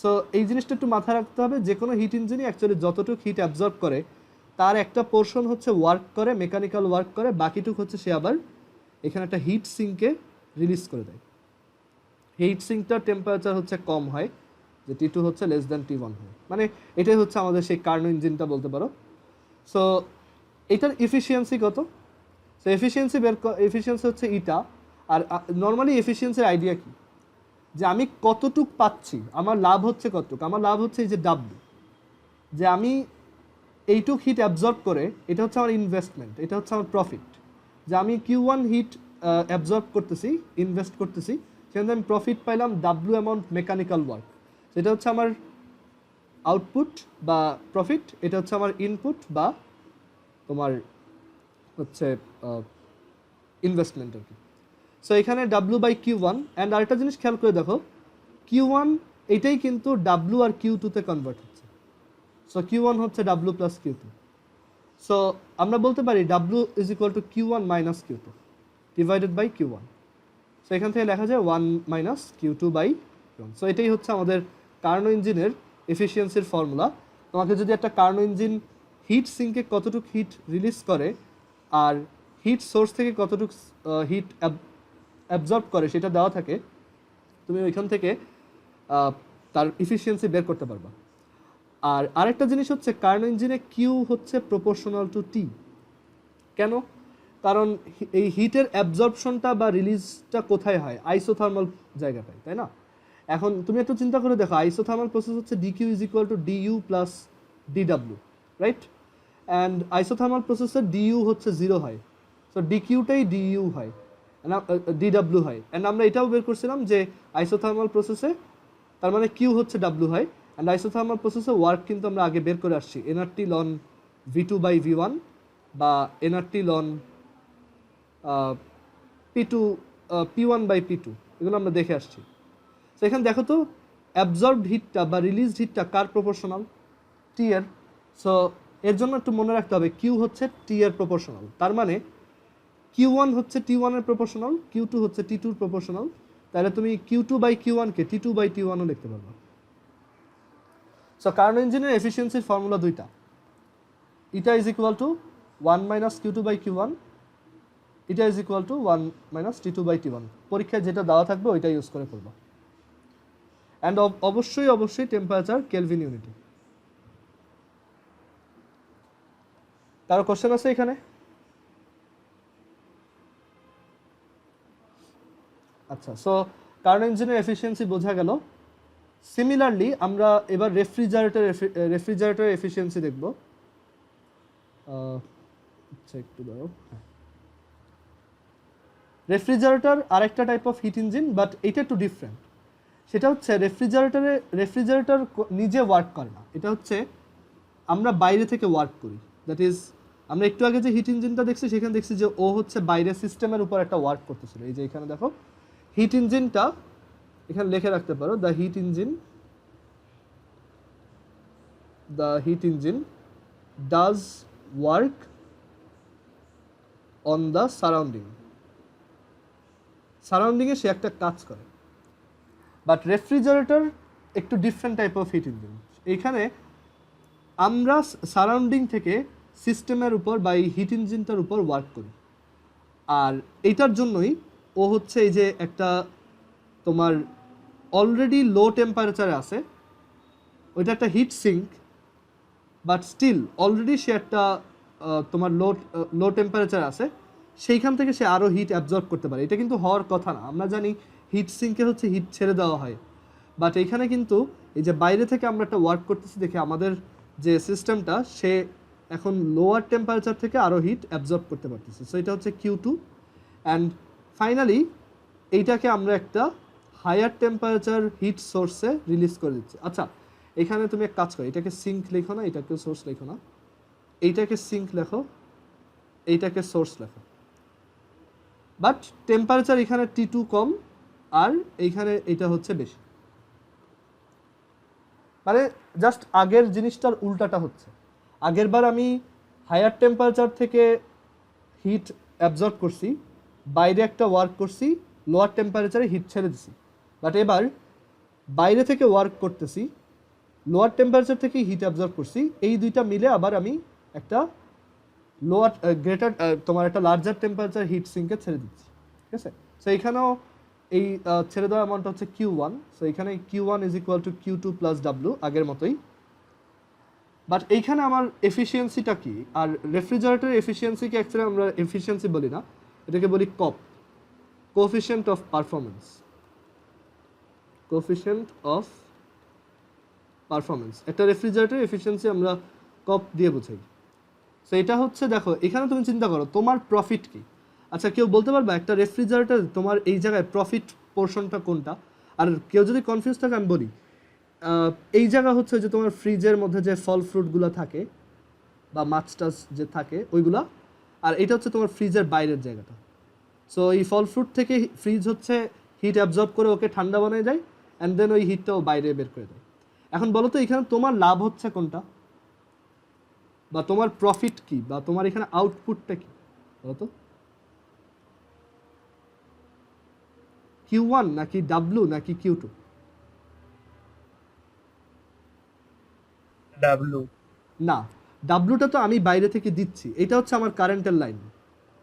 সো এই জিনিসটা একটু মাথায় রাখতে হবে, যে কোনো হিট ইঞ্জিনই অ্যাকচুয়ালি যতটুকু হিট অ্যাবজর্ব করে তার একটা পোর্শন হচ্ছে ওয়ার্ক করে, মেকানিক্যাল ওয়ার্ক করে, বাকিটুক হচ্ছে সে আবার এখানে একটা হিট সিঙ্কে রিলিজ করে দেয়। হিট সিঙ্কটার টেম্পারেচার হচ্ছে কম হয়, যে T2 হচ্ছে লেস দ্যান T1 হয়, মানে এটাই হচ্ছে আমাদের সেই কার্নো ইঞ্জিনটা বলতে পারো। সো এটার এফিসিয়েন্সি কত? সো এফিসিয়েন্সি হচ্ছে ইটা। আর নর্মালি এফিসিয়েন্সির আইডিয়া কি, যে আমি কতটুক পাচ্ছি, আমার লাভ হচ্ছে কতটুক, আমার লাভ হচ্ছে এই যে W, যে আমি এইটুক হিট অ্যাবজর্ব করে, এটা হচ্ছে আমার ইনভেস্টমেন্ট, এটা হচ্ছে আমার প্রফিট, যে আমি Q1 হিট অ্যাবজর্ব করতেছি, ইনভেস্ট করতেছি, সেখানে আমি প্রফিট পাইলাম W অ্যামাউন্ট মেকানিক্যাল ওয়ার্ক, সেটা হচ্ছে আমার আউটপুট বা প্রফিট, এটা হচ্ছে আমার ইনপুট বা তোমার হচ্ছে ইনভেস্টমেন্ট আর কি। সো এখানে W/Q1, অ্যান্ড আরেকটা জিনিস খেয়াল করে দেখো, Q1 এটাই কিন্তু W আর Q2-তে কনভার্ট হচ্ছে, সো Q1 হচ্ছে W প্লাস Q2। সো আমরা বলতে পারি W is equal to Q1 minus Q2 divided by Q1। So এখান থেকে লেখা যায় 1 মাইনাস Q2/Q1। সো এটাই হচ্ছে আমাদের কার্নো ইঞ্জিনের এফিসিয়েন্সির ফর্মুলা। তোমাকে যদি একটা কার্নো ইঞ্জিন হিট সিঙ্কে কতটুকু হিট রিলিজ করে আর হিট সোর্স থেকে কতটুকু হিট অ্যাবজর্ব করে সেটা দেওয়া থাকে, তুমি ওইখান থেকে তার এফিসিয়েন্সি বের করতে পারবা। আর আরেকটা জিনিস হচ্ছে কার্নো ইঞ্জিনে কিউ হচ্ছে প্রপোর্শনাল টু টি। কেন? কারণ এই হিটের অ্যাবজর্পশনটা বা রিলিজটা কোথায় হয়? আইসোথার্মাল জায়গাটায়, তাই না? এখন তুমি একটু চিন্তা করে দেখো, আইসোথার্মাল প্রসেস হচ্ছে DQ is equal to dU plus DW, right? And isothermal প্রসেসের ডিইউ হচ্ছে 0 হয়, সো ডিকিউটাই ডিইউ হয়, ডিডাব্লিউ হয়। অ্যান্ড আমরা এটাও বের করছিলাম যে আইসোথার্মাল প্রসেসে তার মানে কিউ হচ্ছে ডাব্লিউ হয়। অ্যান্ড আইসোথার্মাল প্রসেসে ওয়ার্ক কিন্তু আমরা আগে বের করে আসছি, এনআরটি লন V2/V1 বা এনআরটি লন P1/P2, এগুলো আমরা দেখে আসছি। তো এখানে দেখো তো অ্যাবজর্বড হিটটা বা রিলিজড হিটটা কার প্রপোর্শনাল? টি এর। সো এর জন্য একটু মনে রাখতে হবে কিউ হচ্ছে টি এর প্রপোর্শনাল, তার মানে Q1 হচ্ছে T1 এর প্রপোর্শনাল, Q2 হচ্ছে T2 এর প্রপোর্শনাল, তাহলে তুমি Q2/Q1 কে T2/T1 ও লিখতে পারবে। সো কার্নো ইঞ্জিনের এফিসিয়েন্সির ফর্মুলা দুইটা, ইটা is equal two 1 minus Q2/Q1, eta is equal two 1 minus T2/T1। পরীক্ষায় যেটা দেওয়া থাকবে ওইটা ইউজ করে করবো। অ্যান্ড অবশ্যই টেম্পারেচার কেলভিন ইউনিটে। কারো কোশ্চেন আছে এখানে? আচ্ছা, সো কার্নো ইঞ্জিনের এফিসিয়েন্সি বোঝা গেল। সিমিলারলি আমরা এবার রেফ্রিজারেটর এফিসিয়েন্সি দেখব। আচ্ছা একটু দাও। রেফ্রিজারেটর আরেকটা type of heat engine, but এটা একটু ডিফারেন্ট। সেটা হচ্ছে রেফ্রিজারেটর নিজে ওয়ার্ক করে না, এটা হচ্ছে আমরা বাইরে থেকে ওয়ার্ক করি। দ্যাট ইজ আমরা একটু আগে যে হিট ইঞ্জিনটা দেখছি সেখানে দেখছি যে ও হচ্ছে বাইরের সিস্টেমের উপর একটা ওয়ার্ক করতেছিল। এই যে এখানে দেখো হিট ইঞ্জিনটা এখানে লিখে রাখতে পারো, the heat engine does work on the সারাউন্ডিংয়ে সে একটা কাজ করে। বাট রেফ্রিজারেটর একটু different type of heat engine. এখানে আমরা সারাউন্ডিং থেকে সিস্টেমের উপর বা এই হিট ইঞ্জিনটার উপর ওয়ার্ক করি। আর এইটার জন্যই ও হচ্ছে এই যে একটা তোমার অলরেডি লো টেম্পারেচারে আছে, ওইটা একটা heat sink, but still already সে একটা তোমার লো টেম্পারেচার আছে, সেইখান থেকে সে আরও হিট অ্যাবজর্ব করতে পারে। এটা কিন্তু হওয়ার কথা না, আমরা জানি হিট সিঙ্কে হচ্ছে হিট ছেড়ে দেওয়া হয়, বাট এইখানে কিন্তু এই যে বাইরে থেকে আমরা একটা ওয়ার্ক করতেছি দেখে আমাদের যে সিস্টেমটা সে এখন লোয়ার টেম্পারেচার থেকে আরও হিট অ্যাবজর্ব করতে পারতেছে। সো এটা হচ্ছে Q2। অ্যান্ড ফাইনালি এইটাকে আমরা একটা হায়ার টেম্পারেচার হিট সোর্সে রিলিজ করে দিচ্ছি। আচ্ছা, এখানে তুমি এক কাজ করো, এটাকে সিঙ্ক লেখো না, এটাকে সোর্স লেখো না, এইটাকে সিঙ্ক লেখো, এইটাকে সোর্স লেখো। বাট টেম্পারেচার এখানে T2 কম আর এইখানে এটা হচ্ছে বেশি, মানে জাস্ট আগের জিনিসটার উল্টাটা হচ্ছে। আগের বার আমি হায়ার টেম্পারেচার থেকে হিট অ্যাবজর্ব করছি, বাইরে একটা ওয়ার্ক করছি, লোয়ার টেম্পারেচারে হিট ছেড়ে দিছি। বাট এবার বাইরে থেকে ওয়ার্ক করতেছি, লোয়ার টেম্পারেচার থেকে হিট অ্যাবজর্ব করছি, এই দুইটা মিলে আবার আমি একটা তোমার একটা লার্জার টেম্পারেচার হিট সিঙ্কে ছেড়ে দিচ্ছি, ঠিক আছে? সো এইখানেও এই ছেড়ে দেওয়া অ্যামাউন্ট হচ্ছে Q1। সো এখানে Q1 is equal to Q2 plus W, আগের মতোই। বাট এইখানে আমার এফিসিয়েন্সিটা কি? আর রেফ্রিজারেটরের এফিসিয়েন্সিকে অ্যাকচুয়ালি আমরা এফিসিয়েন্সি বলি না, এটাকে বলি কপ, কোএফিশিয়েন্ট অফ পারফরমেন্স। একটা রেফ্রিজারেটরের এফিসিয়েন্সি আমরা কপ দিয়ে বোঝাই। সো এটা হচ্ছে, দেখো এখানে তুমি চিন্তা করো তোমার প্রফিট কি। আচ্ছা, কেউ বলতে পারবা একটা রেফ্রিজারেটর তোমার এই জায়গায় প্রফিট পোর্শনটা কোনটা? আর কেউ যদি কনফিউজ থাকে আমি বলি, এই জায়গা হচ্ছে যে তোমার ফ্রিজের মধ্যে যে ফল ফ্রুটগুলো থাকে বা মাছ টাছ যে থাকে ওইগুলা, আর এটা হচ্ছে তোমার ফ্রিজের বাইরের জায়গাটা। সো এই ফল ফ্রুট থেকে ফ্রিজ হচ্ছে হিট অ্যাবজর্ব করে ওকে ঠান্ডা বানিয়ে দেয়, অ্যান্ড দেন ওই হিটটাও বাইরে বের করে দেয়। এখন বলো তো এখানে তোমার লাভ হচ্ছে কোনটা, বা তোমার প্রফিট কি, বা তোমার এখানে আউটপুটটা কি বলো তো? Q1 নাকি W নাকি Q2? ডাব্লু। না, ডাব্লুটা তো আমি বাইরে থেকে দিচ্ছি, এটা হচ্ছে আমার কারেন্টের লাইন।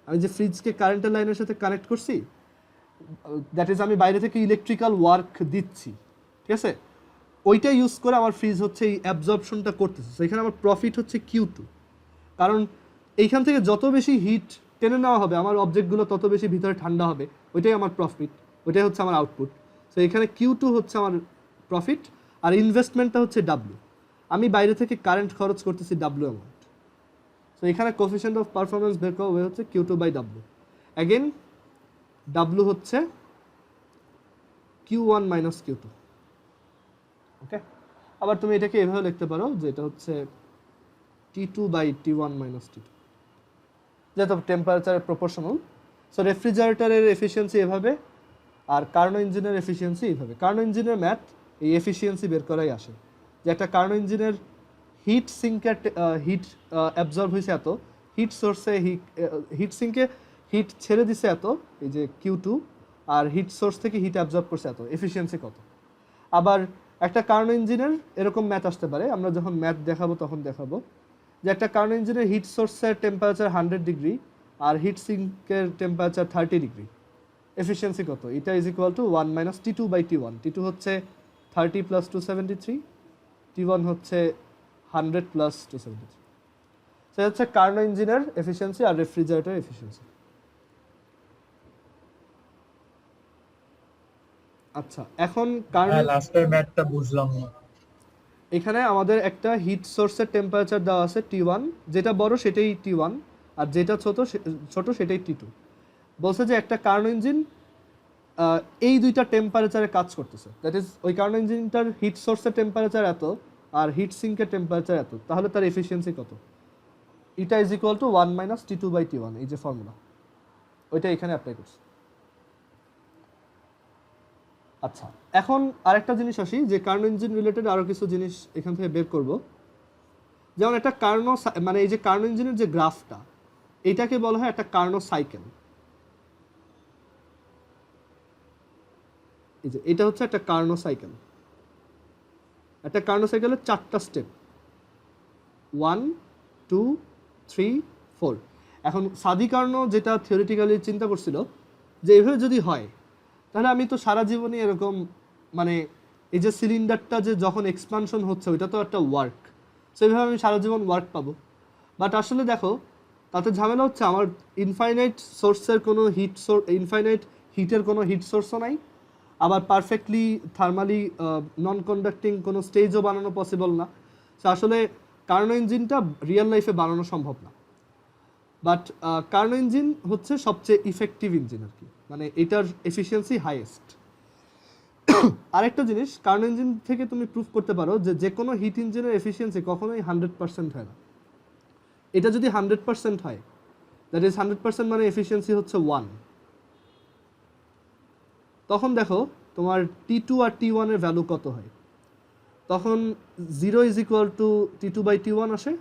আমি যে ফ্রিজকে কারেন্টের লাইনের সাথে কানেক্ট করছি, দ্যাট ইজ আমি বাইরে থেকে ইলেকট্রিক্যাল ওয়ার্ক দিচ্ছি, ঠিক আছে? ওইটা ইউজ করে আমার ফ্রিজ হচ্ছে এই অ্যাবজর্পশনটা করতেছে। সো এখানে আমার প্রফিট হচ্ছে Q2, কারণ এইখান থেকে যত বেশি হিট টেনে নেওয়া হবে, আমার অবজেক্টগুলো তত বেশি ভিতরে ঠান্ডা হবে, ওইটাই আমার প্রফিট, ওইটাই হচ্ছে আমার আউটপুট। সো এখানে Q2 হচ্ছে আমার প্রফিট, আর ইনভেস্টমেন্টটা হচ্ছে W। আমি বাইরে থেকে কারেন্ট খরচ করতেছি W অ্যামাউন্ট। সো এখানে কোফিশিয়েন্ট অফ পারফরমেন্স বের করা হচ্ছে Q2/W। অ্যাগেন W হচ্ছে Q1 মাইনাস Q2। ওকে, আবার তুমি এটাকে এভাবে লিখতে পারো যে এটা হচ্ছে T2/T1 মাইনাস T2, যেহেতু টেম্পারেচারের প্রপোর্শনাল। সো রেফ্রিজারেটরের এফিসিয়েন্সি এভাবে, আর কার্নো ইঞ্জিনের এফিসিয়েন্সি এইভাবে। কার্নো ইঞ্জিনের ম্যাথ এই এফিসিয়েন্সি বের করাই আসে, যে একটা কার্নো ইঞ্জিনের হিট সিঙ্কে হিট অ্যাবজর্ব হয়েছে এত, হিট সোর্সে হিট সিঙ্কে হিট ছেড়ে দিছে এত, এই যে Q2, আর হিট সোর্স থেকে হিট অ্যাবজর্ব করছে এত, এফিসিয়েন্সি কত। আবার একটা কার্নো ইঞ্জিনের এরকম ম্যাথ আসতে পারে, আমরা যখন ম্যাথ দেখাবো তখন দেখাবো, যে একটা কার্নো ইঞ্জিনের হিট সোর্সের টেম্পারেচার 100 ডিগ্রি আর হিট সিঙ্কের টেম্পারেচার 30 ডিগ্রি, এফিসিয়েন্সি কত, এটা is equal two 1 minus T2/T1। T2 হচ্ছে 30 প্লাস 273, T1 হচ্ছে 100 প্লাস 273। সেটা হচ্ছে কার্নো ইঞ্জিনের এফিসিয়েন্সি আর রেফ্রিজারেটর এফিসিয়েন্সি। আচ্ছা, এখন কার্নো লাস্টের ম্যাথটা বুঝলাম না। এখানে আমাদের একটা হিট সোর্সের টেম্পারেচার দেওয়া আছে T1, যেটা বড় সেটাই T1, আর যেটা ছোট সেটাই T2। বলছে যে একটা কার্নো ইঞ্জিন এই দুইটা টেম্পারেচারে কাজ করতেছে, দ্যাট ইজ ওই কার্নো ইঞ্জিনটার হিট সোর্সের টেম্পারেচার এত আর হিট সিঙ্কের টেম্পারেচার এত, তাহলে তার এফিসিয়েন্সি কত, এটা is equal two 1 minus T2/T1, এই যে ফর্মুলা, ওইটা এখানে অ্যাপ্লাই করছে। আচ্ছা, এখন আরেকটা জিনিস আসি, যে কার্নো ইঞ্জিন রিলেটেড আরও কিছু জিনিস এখান থেকে বের করব। যেমন একটা কার্নো, মানে এই যে কার্নো ইঞ্জিনের যে গ্রাফটা, এটাকে বলা হয় একটা কার্নো সাইকেল। এই যে এটা হচ্ছে একটা কার্নো সাইকেল। একটা কার্নো সাইকেলের 4টা স্টেপ, 1 2 3 4। এখন সাদি কার্নো যেটা থিওরিটিক্যালি চিন্তা করছিল যে এভাবে যদি হয় তাহলে আমি তো সারা জীবনই এরকম, মানে এই যে সিলিন্ডারটা যে যখন এক্সপানশন হচ্ছে ওইটা তো একটা ওয়ার্ক, সো এইভাবে আমি সারা জীবন ওয়ার্ক পাবো। বাট আসলে দেখো তাতে ঝামেলা হচ্ছে, আমার ইনফাইনাইট সোর্সের কোনো ইনফাইনাইট হিটের কোনো হিট সোর্সও নাই, আবার পারফেক্টলি থার্মালি নন কন্ডাক্টিং কোনো স্টেজও বানানো পসিবল না। সো আসলে কার্নো ইঞ্জিনটা রিয়েল লাইফে বানানো সম্ভব না। বাট কার্নো ইঞ্জিন হচ্ছে সবচেয়ে ইফেক্টিভ ইঞ্জিন আর কি, মানে এটার এফিসিয়েন্সি হাইয়েস্ট। আরেকটা জিনিস, কার্নো ইঞ্জিন থেকে তুমি প্রুফ করতে পারো যে যে কোনো হিট ইঞ্জিনের এফিসিয়েন্সি কখনোই 100% হয় না। এটা যদি 100% হয়, দ্যাট ইজ 100% মানে এফিসিয়েন্সি হচ্ছে 1। তখন দেখো তোমার T2 আর T1 এর ভ্যালু কত হয়, তখন 0 ইজ ইকুয়াল টু T2/T1 আসে।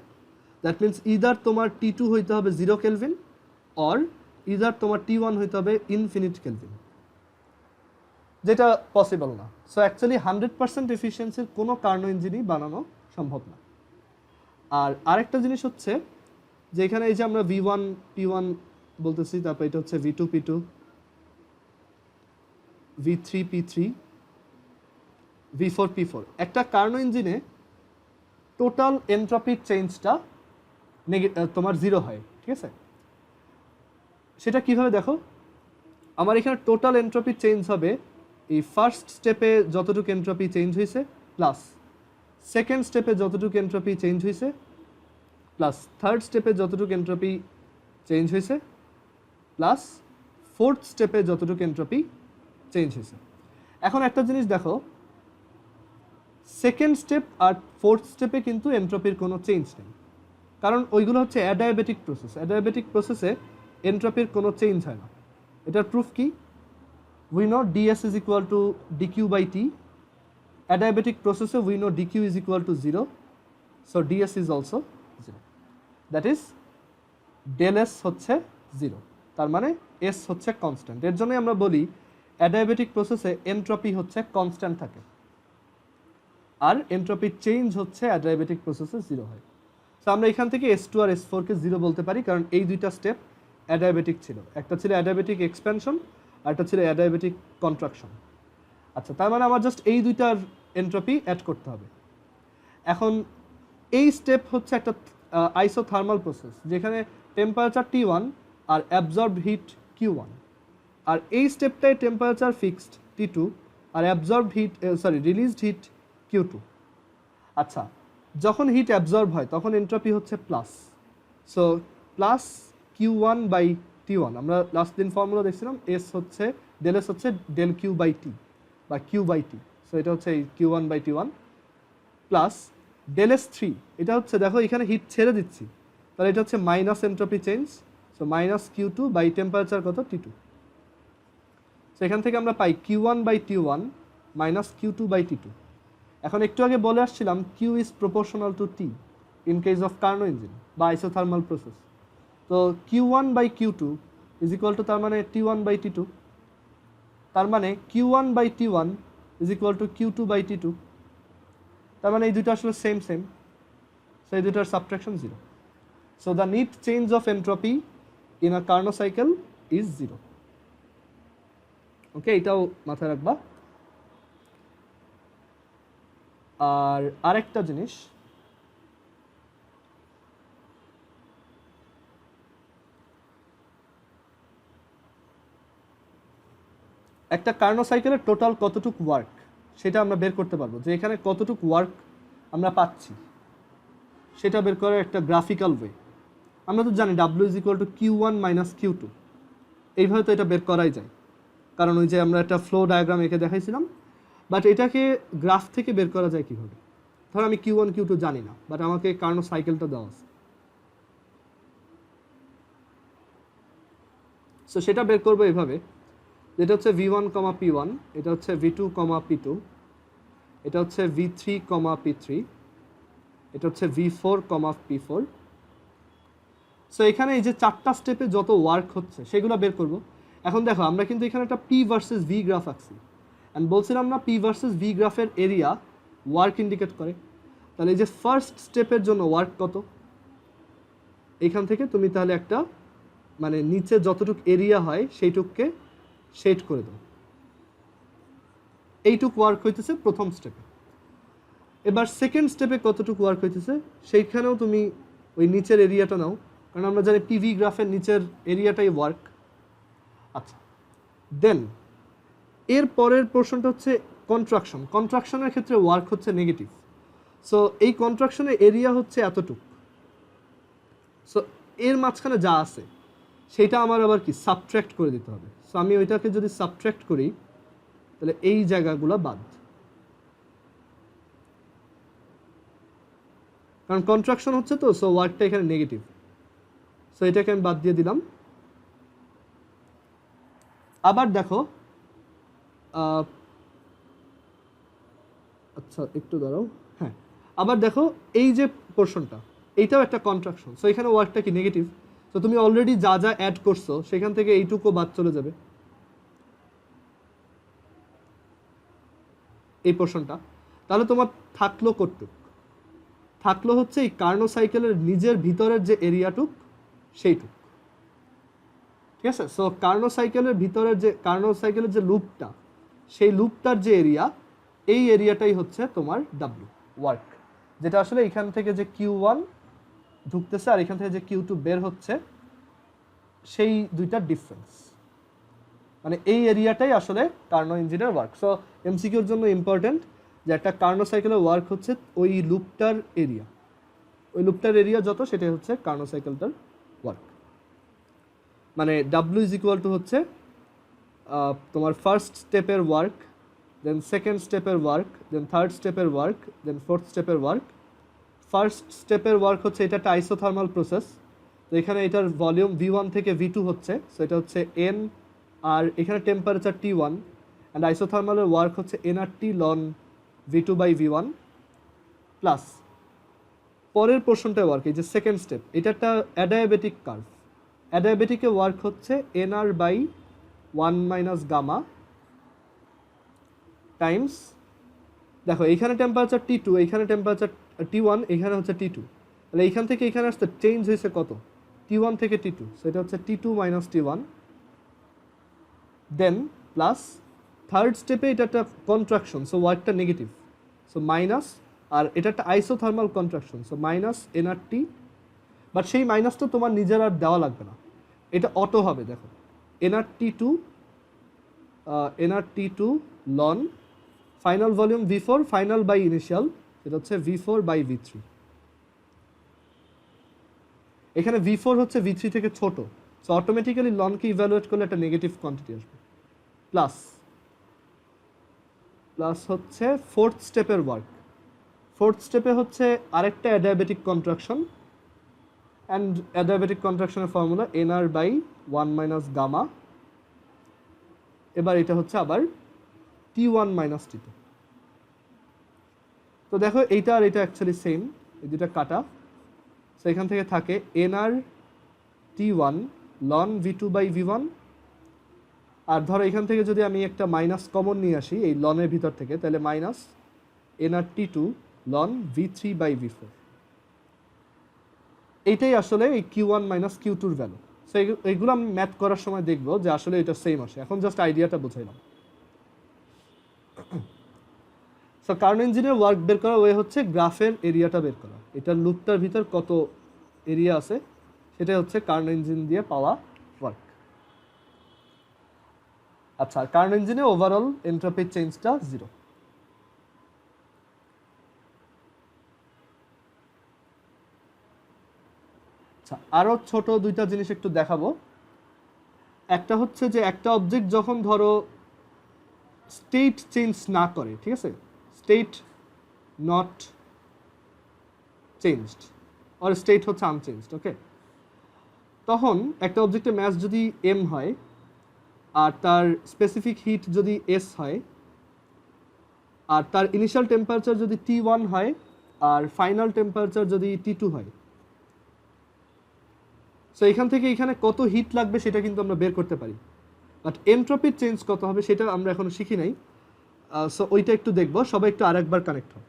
দ্যাট মিনস ইদার তোমার T2 হইতে হবে 0 কেলভিন, অর ইদার তোমার T1 হইতে হবে ইনফিনিট কেলভিন, যেটা পসিবল না। সো অ্যাকচুয়ালি 100% এফিসিয়েন্সির কোনো কার্নো ইঞ্জিনই বানানো সম্ভব না। আর আরেকটা জিনিস হচ্ছে যে এখানে এই যে আমরা V1 P1 বলতেছি, তারপর এটা হচ্ছে V2 P2, V3 P3, V4 P4। একটা কার্নো ইঞ্জিনে টোটাল এনট্রপির চেঞ্জটা তোমার 0 হয়, ঠিক আছে? সেটা কিভাবে দেখো, আমার এখানে টোটাল এনট্রপি চেঞ্জ হবে এই ফার্স্ট স্টেপে যতটুকু এনট্রপি চেঞ্জ হয়েছে প্লাস সেকেন্ড স্টেপে যতটুকু এনট্রপি চেঞ্জ হয়েছে প্লাস থার্ড স্টেপে যতটুকু এনট্রপি চেঞ্জ হয়েছে প্লাস ফোর্থ স্টেপে যতটুকু এনট্রপি চেঞ্জ হয়েছে। এখন একটা জিনিস দেখো, সেকেন্ড স্টেপ আর ফোর্থ স্টেপে কিন্তু এনট্রপির কোনো চেঞ্জ নেই, কারণ ওইগুলো হচ্ছে অ্যাডায়াবেটিক প্রসেস। অ্যাডায়াবেটিক প্রসেসে এনট্রপির কোনো চেঞ্জ হয় না। এটার প্রুফ কি? we know ds is equal to dq/t. Adiabatic process we know dq is equal to 0, so ds is also 0. That is del s হচ্ছে 0, তার মানে s হচ্ছে কনস্ট্যান্ট। এর জন্যই আমরা বলি অ্যাডিয়াবেটিক প্রসেসে এনট্রপি হচ্ছে কনস্ট্যান্ট থাকে, আর এনট্রপি চেঞ্জ হচ্ছে অ্যাডিয়াবেটিক প্রসেসে 0 হয়। সো আমরা এখান থেকে S2 আর S4 কে 0 বলতে পারি, কারণ এই দুইটা স্টেপ অ্যাডিয়াবেটিক ছিল। একটা ছিল অ্যাডিয়াবেটিক এক্সপ্যানশন আর একটা ছিল অ্যাডিয়াবেটিক কন্ট্রাকশন। আচ্ছা, তার মানে আমার জাস্ট এই দুইটার এনট্রপি অ্যাড করতে হবে। এখন এই স্টেপ হচ্ছে একটা আইসোথার্মাল প্রসেস, যেখানে টেম্পারেচার T1 আর অ্যাবজর্বড হিট Q1, আর এই স্টেপটায় টেম্পারেচার ফিক্সড T2 আর absorbed heat released heat Q2। আচ্ছা, যখন হিট অ্যাবজর্ব হয় তখন এন্ট্রপি হচ্ছে plus, so plus Q1 by T1। আমরা লাস্ট দিন ফর্মুলা দেখছিলাম, এস হচ্ছে ডেল এস হচ্ছে ডেল কিউ বাই টি বা কিউ বাই টি, সো এটা হচ্ছে এই Q1 by T1 plus del S three, এটা হচ্ছে দেখো এখানে হিট ছেড়ে দিচ্ছি, তাহলে এটা হচ্ছে minus entropy change, so minus Q2 by temperature কত T2। সো এখান থেকে আমরা পাই Q1 by T1 minus Q2 by T2। এখন একটু আগে বলে আসছিলাম Q is proportional to T in case of Karnaugh engine বা আইসোথার্মাল প্রসেস। তো Q1 by Q2 is equal two তার মানে T1 বাই T2, তার মানে Q1 by T1 is equal to Q2 by T2, তার মানে এই দুটো আসলে সেম, সো এই দুটার subtraction 0। So the net change of entropy in a Carnot cycle is 0। Okay, এটাও মাথায় রাখবা। আর আরেকটা জিনিস, একটা কার্নো সাইকেলের টোটাল কতটুকু ওয়ার্ক সেটা আমরা বের করতে পারবো, যে এখানে কতটুকু ওয়ার্ক আমরা পাচ্ছি সেটা বের করার একটা গ্রাফিক্যাল ওয়ে। আমরা তো জানি W is equal to Q1 minus Q2, এইভাবে তো এটা বের করাই যায়, কারণ ওই যে আমরা একটা ফ্লো ডায়াগ্রাম এঁকে দেখাইছিলাম। বাট এটাকে গ্রাফ থেকে বের করা যায় কীভাবে? ধর আমি Q1 Q2 জানি না, বাট আমাকে কার্নো সাইকেলটা দেওয়া আছে, সো সেটা বের করবো এভাবে, যেটা হচ্ছে V1, P1, এটা হচ্ছে V2, P2, এটা হচ্ছে V3, P3, এটা হচ্ছে V4, P4। সো এখানে এই যে চারটা স্টেপে যত ওয়ার্ক হচ্ছে সেগুলো বের করব। এখন দেখো আমরা কিন্তু এখানে একটা P ভার্সেস V গ্রাফ আঁকছি, অ্যান্ড বলছিলাম না P ভার্সেস V গ্রাফের এরিয়া ওয়ার্ক ইন্ডিকেট করে। তাহলে এই যে ফার্স্ট স্টেপের জন্য ওয়ার্ক কত, এখান থেকে তুমি তাহলে একটা মানে নিচে যতটুক এরিয়া হয় সেইটুককে শেড করে দাও, এইটুক ওয়ার্ক হইতেছে প্রথম স্টেপে। এবার সেকেন্ড স্টেপে কতটুকু ওয়ার্ক হইতেছে সেইখানেও তুমি ওই নিচের এরিয়াটা নাও, কারণ আমরা জানি পিভি গ্রাফের নিচের এরিয়াটাই ওয়ার্ক। আচ্ছা, দেন এর পরের পোর্শনটা হচ্ছে কন্ট্রাকশন। কন্ট্রাকশনের ক্ষেত্রে ওয়ার্ক হচ্ছে নেগেটিভ, সো এই কন্ট্রাকশনের এরিয়া হচ্ছে এতটুক, সো এর মাঝখানে যা আছে সেইটা আমার আবার কি সাবট্র্যাক্ট করে দিতে হবে। সো আমি ওইটাকে যদি সাবট্র্যাক্ট করি তাহলে এই জায়গাগুলো বাদ, কারণ কন্ট্রাকশন হচ্ছে তো, সো ওয়ার্কটা এখানে নেগেটিভ, সো এটাকে আমি বাদ দিয়ে দিলাম। আবার দেখো, আচ্ছা একটু দাঁড়াও, হ্যাঁ আবার দেখো এই যে পোর্শনটা এইটাও একটা কন্ট্রাকশন, সো এখানে ওয়ার্কটা কি নেগেটিভ, তো তুমি অলরেডি যা যা অ্যাড করছো সেখান থেকে এইটুকু বাদ চলে যাবে, এই পোর্শনটা। তাহলে তোমার থাকলো কতটুক? থাকলো হচ্ছে এই কার্নো সাইকেলের নিজের ভিতরের যে এরিয়াটুক সেইটুক, ঠিক আছে। সো কার্নো সাইকেলের ভিতরের যে কার্নো সাইকেলের যে লুপটা, সেই লুপটার যে এরিয়া, এই এরিয়াটাই হচ্ছে তোমার W ওয়ার্ক, যেটা আসলে এখান থেকে যে Q1 ঢুকতেছে আর এখান থেকে যে Q2 বের হচ্ছে সেই দুইটার ডিফারেন্স, মানে এই এরিয়াটাই আসলে কার্নো ইঞ্জিনের ওয়ার্ক। সো এমসিকিউর জন্য ইম্পর্টেন্ট যে একটা কার্নো সাইকেলের ওয়ার্ক হচ্ছে ওই লুপটার এরিয়া, ওই লুপটার এরিয়া যত সেটাই হচ্ছে কার্নো সাইকেলটার ওয়ার্ক। মানে W ইজ ইকুয়াল টু হচ্ছে তোমার ফার্স্ট স্টেপের ওয়ার্ক, দেন সেকেন্ড স্টেপের ওয়ার্ক, দেন থার্ড স্টেপের ওয়ার্ক, দেন ফোর্থ স্টেপের ওয়ার্ক। ফার্স্ট স্টেপের ওয়ার্ক হচ্ছে এটা একটা আইসোথার্মাল প্রসেস, তো এখানে এটার ভলিউম V1 থেকে V2 হচ্ছে, সো এটা হচ্ছে N, আর এখানে টেম্পারেচার T1, অ্যান্ড আইসোথার্মালের ওয়ার্ক হচ্ছে nRT ln V2 by V1 plus পরের পোর্শনটা ওয়ার্ক, এই যে সেকেন্ড স্টেপ, এটা একটা অ্যাডায়াবেটিক কার্ভ, অ্যাডায়াবেটিকের ওয়ার্ক হচ্ছে nR by 1 minus gamma times, দেখো এইখানে টেম্পারেচার T2, এইখানে টেম্পারেচার T1, এখানে হচ্ছে T2, তাহলে এইখান থেকে এখানে আসতে চেঞ্জ হয়েছে কত, T1 থেকে T2, সো এটা হচ্ছে T2 মাইনাস T1, দেন প্লাস থার্ড স্টেপে এটা একটা কন্ট্রাকশন, সো ওয়ার্কটা নেগেটিভ, সো মাইনাস, আর এটা একটা isothermal contraction, so minus nRT, but সেই মাইনাসটা তোমার নিজের আর দেওয়া লাগবে না, এটা অটো হবে, দেখো nr_t2 ln final volume v4 final by initial, এটা হচ্ছে v4 বাই v3। এখানে v4 হচ্ছে v3 থেকে ছোট, সো অটোমেটিক্যালি লনকে ইভ্যালুয়েট করলে একটা নেগেটিভ কোয়ান্টিটি আসবে, প্লাস হচ্ছে ফোর্থ স্টেপের ওয়ার্ক। ফোর্থ স্টেপে হচ্ছে আরেকটা অ্যাডিয়াবেটিক কন্ট্রাকশন, অ্যান্ড অ্যাডিয়াবেটিক কন্ট্রাকশনের ফর্মুলা nr/1 মাইনাস গামা। এবার এটা হচ্ছে আবার t1 মাইনাস t2। তো দেখো এইটা আর এটা অ্যাকচুয়ালি সেম, এই দুটা কাটা, সো এখান থেকে থাকে nr_t1 ln v2 by v1। আর ধরো এখান থেকে যদি আমি একটা মাইনাস কমন নিয়ে আসি এই লনের ভিতর থেকে, তাহলে minus nr_t2 ln v3 by v4। এইটাই আসলে এই q1 মাইনাস q2 এর ভ্যালু। সো এইগুলো আমি ম্যাথ করার সময় দেখবো যে আসলে এটা সেম আসে। এখন জাস্ট আইডিয়াটা বুঝাইলাম। সো কার্ন ইঞ্জিনের ওয়ার্ক বের করার ওয়ে হচ্ছে গ্রাফের এরিয়াটা বের করা, এটার লুপটার ভিতর কত এরিয়া আছে সেটা হচ্ছে কার্ন ইঞ্জিন দিয়ে পাওয়া ওয়ার্ক। আচ্ছা, কার্ন ইঞ্জিনে ওভারঅল এন্ট্রপি চেঞ্জটা 0। আচ্ছা, আরো ছোট দুইটা জিনিস একটু দেখাবো। একটা হচ্ছে যে একটা অবজেক্ট যখন ধরো স্টেট চেঞ্জ না করে, ঠিক আছে, state not changed or state হচ্ছে আনচেঞ্জড, ওকে, তখন একটা অবজেক্টের ম্যাস যদি m হয় আর তার স্পেসিফিক হিট যদি s হয় আর তার ইনিশিয়াল টেম্পারেচার যদি T1 হয় আর ফাইনাল টেম্পারেচার যদি T2 হয়, সো এখান থেকে এখানে কত হিট লাগবে সেটা কিন্তু আমরা বের করতে পারি, বাট এন্ট্রপির চেঞ্জ কত হবে সেটা আমরা এখনো শিখি নাই। সো ওইটা একটু দেখবো, সবাই একটু আরেকবার কানেক্ট হয়।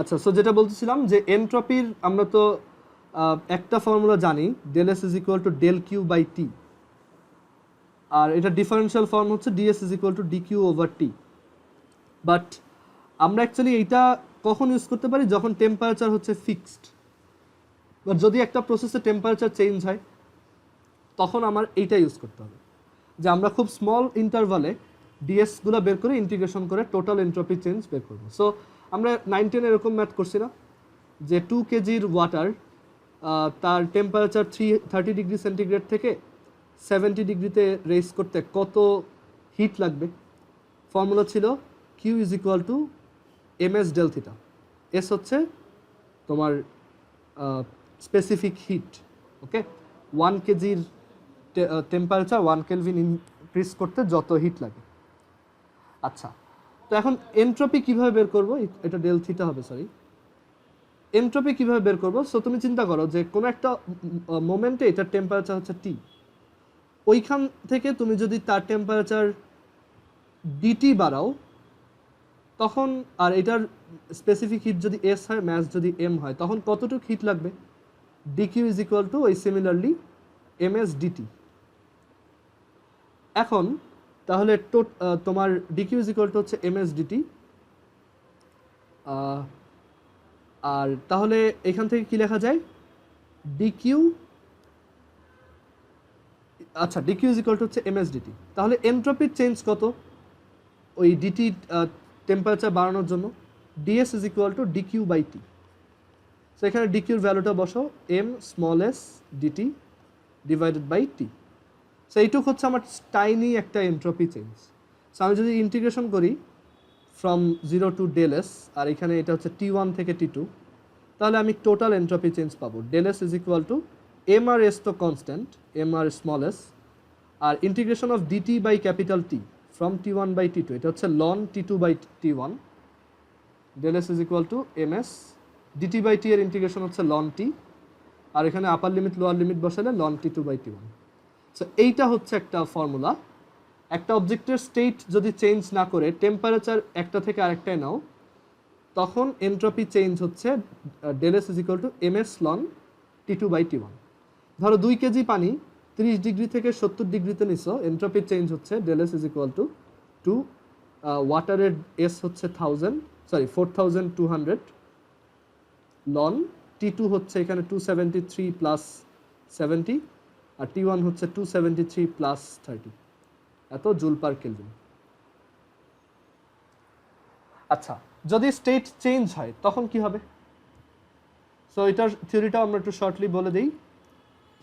আচ্ছা, সো যেটা বলতেছিলাম যে এন্ট্রপির আমরা তো একটা ফর্মুলা জানি, del S is equal to del Q by T, আর এটা ডিফারেন্সিয়াল ফর্ম হচ্ছে ds is equal to dq over T। But আমরা অ্যাকচুয়ালি এইটা কখন ইউজ করতে পারি, যখন টেম্পারেচার হচ্ছে ফিক্সড, বাট যদি একটা প্রসেসে টেম্পারেচার চেঞ্জ হয় তখন আমার এইটা ইউজ করতে হবে যে আমরা খুব স্মল ইন্টারভালে ডিএসগুলো বের করে ইন্টিগ্রেশন করে টোটাল এন্ট্রপি চেঞ্জ বের করবো। সো আমরা 9-10 এরকম ম্যাথ করছি না, যে 2 কেজির ওয়াটার তার টেম্পারেচার 30 ডিগ্রি সেন্টিগ্রেড থেকে 70 ডিগ্রিতে রেইজ করতে কত হিট লাগবে। ফর্মুলা ছিল Q is equal to ms del theta, S হচ্ছে তোমার স্পেসিফিক হিট, ওকে, 1 কেজির টেম্পারেচার 1 কেলভিন ইনক্রিজ করতে যত হিট লাগে। আচ্ছা, তো এখন এন্ট্রপি কিভাবে বের করব, এটা ডেল থিটা হবে, সরি, এন্ট্রপি কিভাবে বের করব। সো তুমি চিন্তা করো যে কোনো একটা মোমেন্টে এটার টেম্পারেচার হচ্ছে T, ওইখান থেকে তুমি যদি তার টেম্পারেচার ডিটি বাড়াও তখন, আর এটার স্পেসিফিক হিট যদি এস হয়, ম্যাস যদি এম হয়, তখন কতটুকু হিট লাগবে, ডিকিউ ইজ ইকুয়াল টু ওই সিমিলারলি এমএস ডিটি। এখন তাহলে তোমার ডিকিউ ইজ ইকুয়াল টু হচ্ছে এমএস ডিটি, আর তাহলে এখান থেকে কি লেখা যায়, ডিকিউ, আচ্ছা, ডিকিউ ইজ ইকুয়াল টু হচ্ছে এমএস ডিটি। তাহলে এন্ট্রপির চেঞ্জ কত ওই ডিটি টেম্পারেচার বাড়ানোর জন্য, dS is equal to dQ by T. So এখানে ডিকিউর ভ্যালুটা বসো M small S dT divided by T. So এইটুক হচ্ছে আমার টাইনি একটা এন্ট্রপি চেঞ্জ। সো আমি যদি ইন্টিগ্রেশন করি ফ্রম 0 টু ডেল এস, আর এখানে এটা হচ্ছে T1 থেকে T2, তাহলে আমি টোটাল এন্ট্রপি চেঞ্জ পাবো, del S is equal to M R S তো constant, M R small S, আর integration of dT by capital T from T1 by T2, এটা হচ্ছে লন T2 by T1, del S is equal to M S dT by T এর integration হচ্ছে লন T, আর এখানে আপার লিমিট লোয়ার লিমিট বসালে লন T2 বাই T1। সো এইটা হচ্ছে একটা ফর্মুলা। একটা অবজেক্টের স্টেট যদি চেঞ্জ না করে টেম্পারেচার একটা থেকে আরেকটায় নাও, তখন এন্ট্রপি চেঞ্জ হচ্ছে del S is equal to M S লন T2 বাই T1। ধরো 2 কেজি পানি 30 ডিগ্রি থেকে 70 ডিগ্রিতে নিছো, এন্ট্রপি চেঞ্জ হচ্ছে del S is equal to 2, ওয়াটারের এস হচ্ছে 4200 লন, T2 হচ্ছে এখানে 273 প্লাস 70, আর T1 হচ্ছে 273 প্লাস 30, এত জুল পার কেলভিন। আচ্ছা, যদি স্টেট চেঞ্জ হয় তখন কি হবে? সো এটার থিওরিটা আমরা একটু শর্টলি বলে দিই।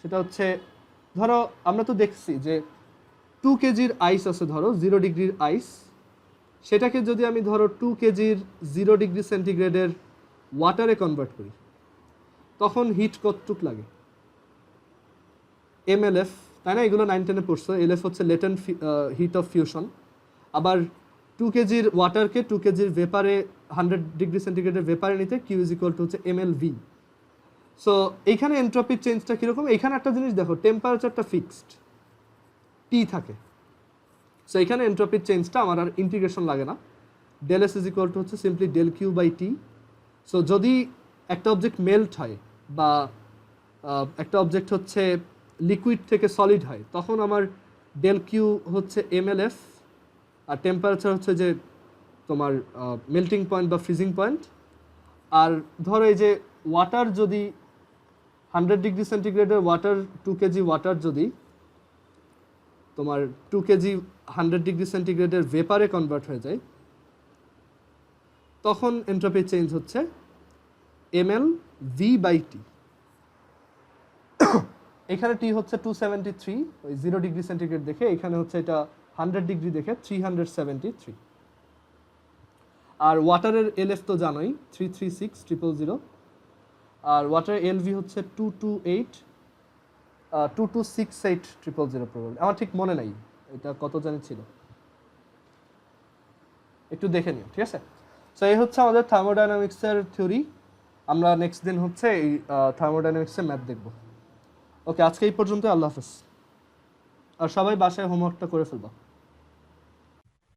সেটা হচ্ছে, ধরো আমরা তো দেখছি যে 2 কেজির আইস আছে, ধরো 0 ডিগ্রির আইস, সেটাকে যদি আমি ধরো 2 কেজির 0 ডিগ্রি সেন্টিগ্রেডের ওয়াটারে কনভার্ট করি, তখন হিট কতটুক লাগে? MLF, তাই না? এগুলো 9-10-এ পড়ছো। LF হচ্ছে লেটেন্ট হিট অফ ফিউশন। আবার 2 কেজির ওয়াটারকে 2 কেজির ভেপারে 100 ডিগ্রি সেন্টিগ্রেডের ভেপারে নিতে Q ইজ ইকুয়াল টু হচ্ছে MLV। সো এইখানে এন্ট্রপির চেঞ্জটা কীরকম? এইখানে একটা জিনিস দেখো, টেম্পারেচারটা ফিক্সড, T থাকে। সো এখানে এন্ট্রপির চেঞ্জটা আমার আর ইন্টিগ্রেশন লাগে না, del S is equal to হচ্ছে simply del Q by T. So যদি একটা অবজেক্ট মেল্ট হয় বা একটা অবজেক্ট হচ্ছে লিকুইড থেকে সলিড হয়, তখন আমার ডেল কিউ হচ্ছে MLF, আর টেম্পারেচার হচ্ছে যে তোমার মেল্টিং পয়েন্ট বা ফ্রিজিং পয়েন্ট। আর ধরো এই যে ওয়াটার, যদি 100 ডিগ্রি সেন্টিগ্রেডের ওয়াটার, 2 কেজি ওয়াটার যদি তোমার 2 কেজি 100 ডিগ্রি সেন্টিগ্রেডের ভেপারে কনভার্ট হয়ে যায়, তখন এন্ট্রপি চেঞ্জ হচ্ছে MLV বাই টি। এখানে টি হচ্ছে 273, ওই 0 ডিগ্রি সেন্টিগ্রেড দেখে, এখানে হচ্ছে এটা 100 ডিগ্রি দেখে 373। আর ওয়াটারের LF তো জানোই 336000, আর ওয়াটারের LV হচ্ছে 2268 প্রবাবলি, আমার ঠিক মনে নাই এটা কত জানি ছিল, একটু দেখে নিও, ঠিক আছে? সো এই হচ্ছে আমাদের থার্মোডাইনামিক্সের থিওরি। আমরা নেক্সট দিন হচ্ছে এই থার্মোডাইনামিক্সের ম্যাথ দেখব। ওকে, আজকে এই পর্যন্ত, আল্লাহ হাফেজ। আর সবাই বাসায় হোমওয়ার্কটা করে ফেলবা।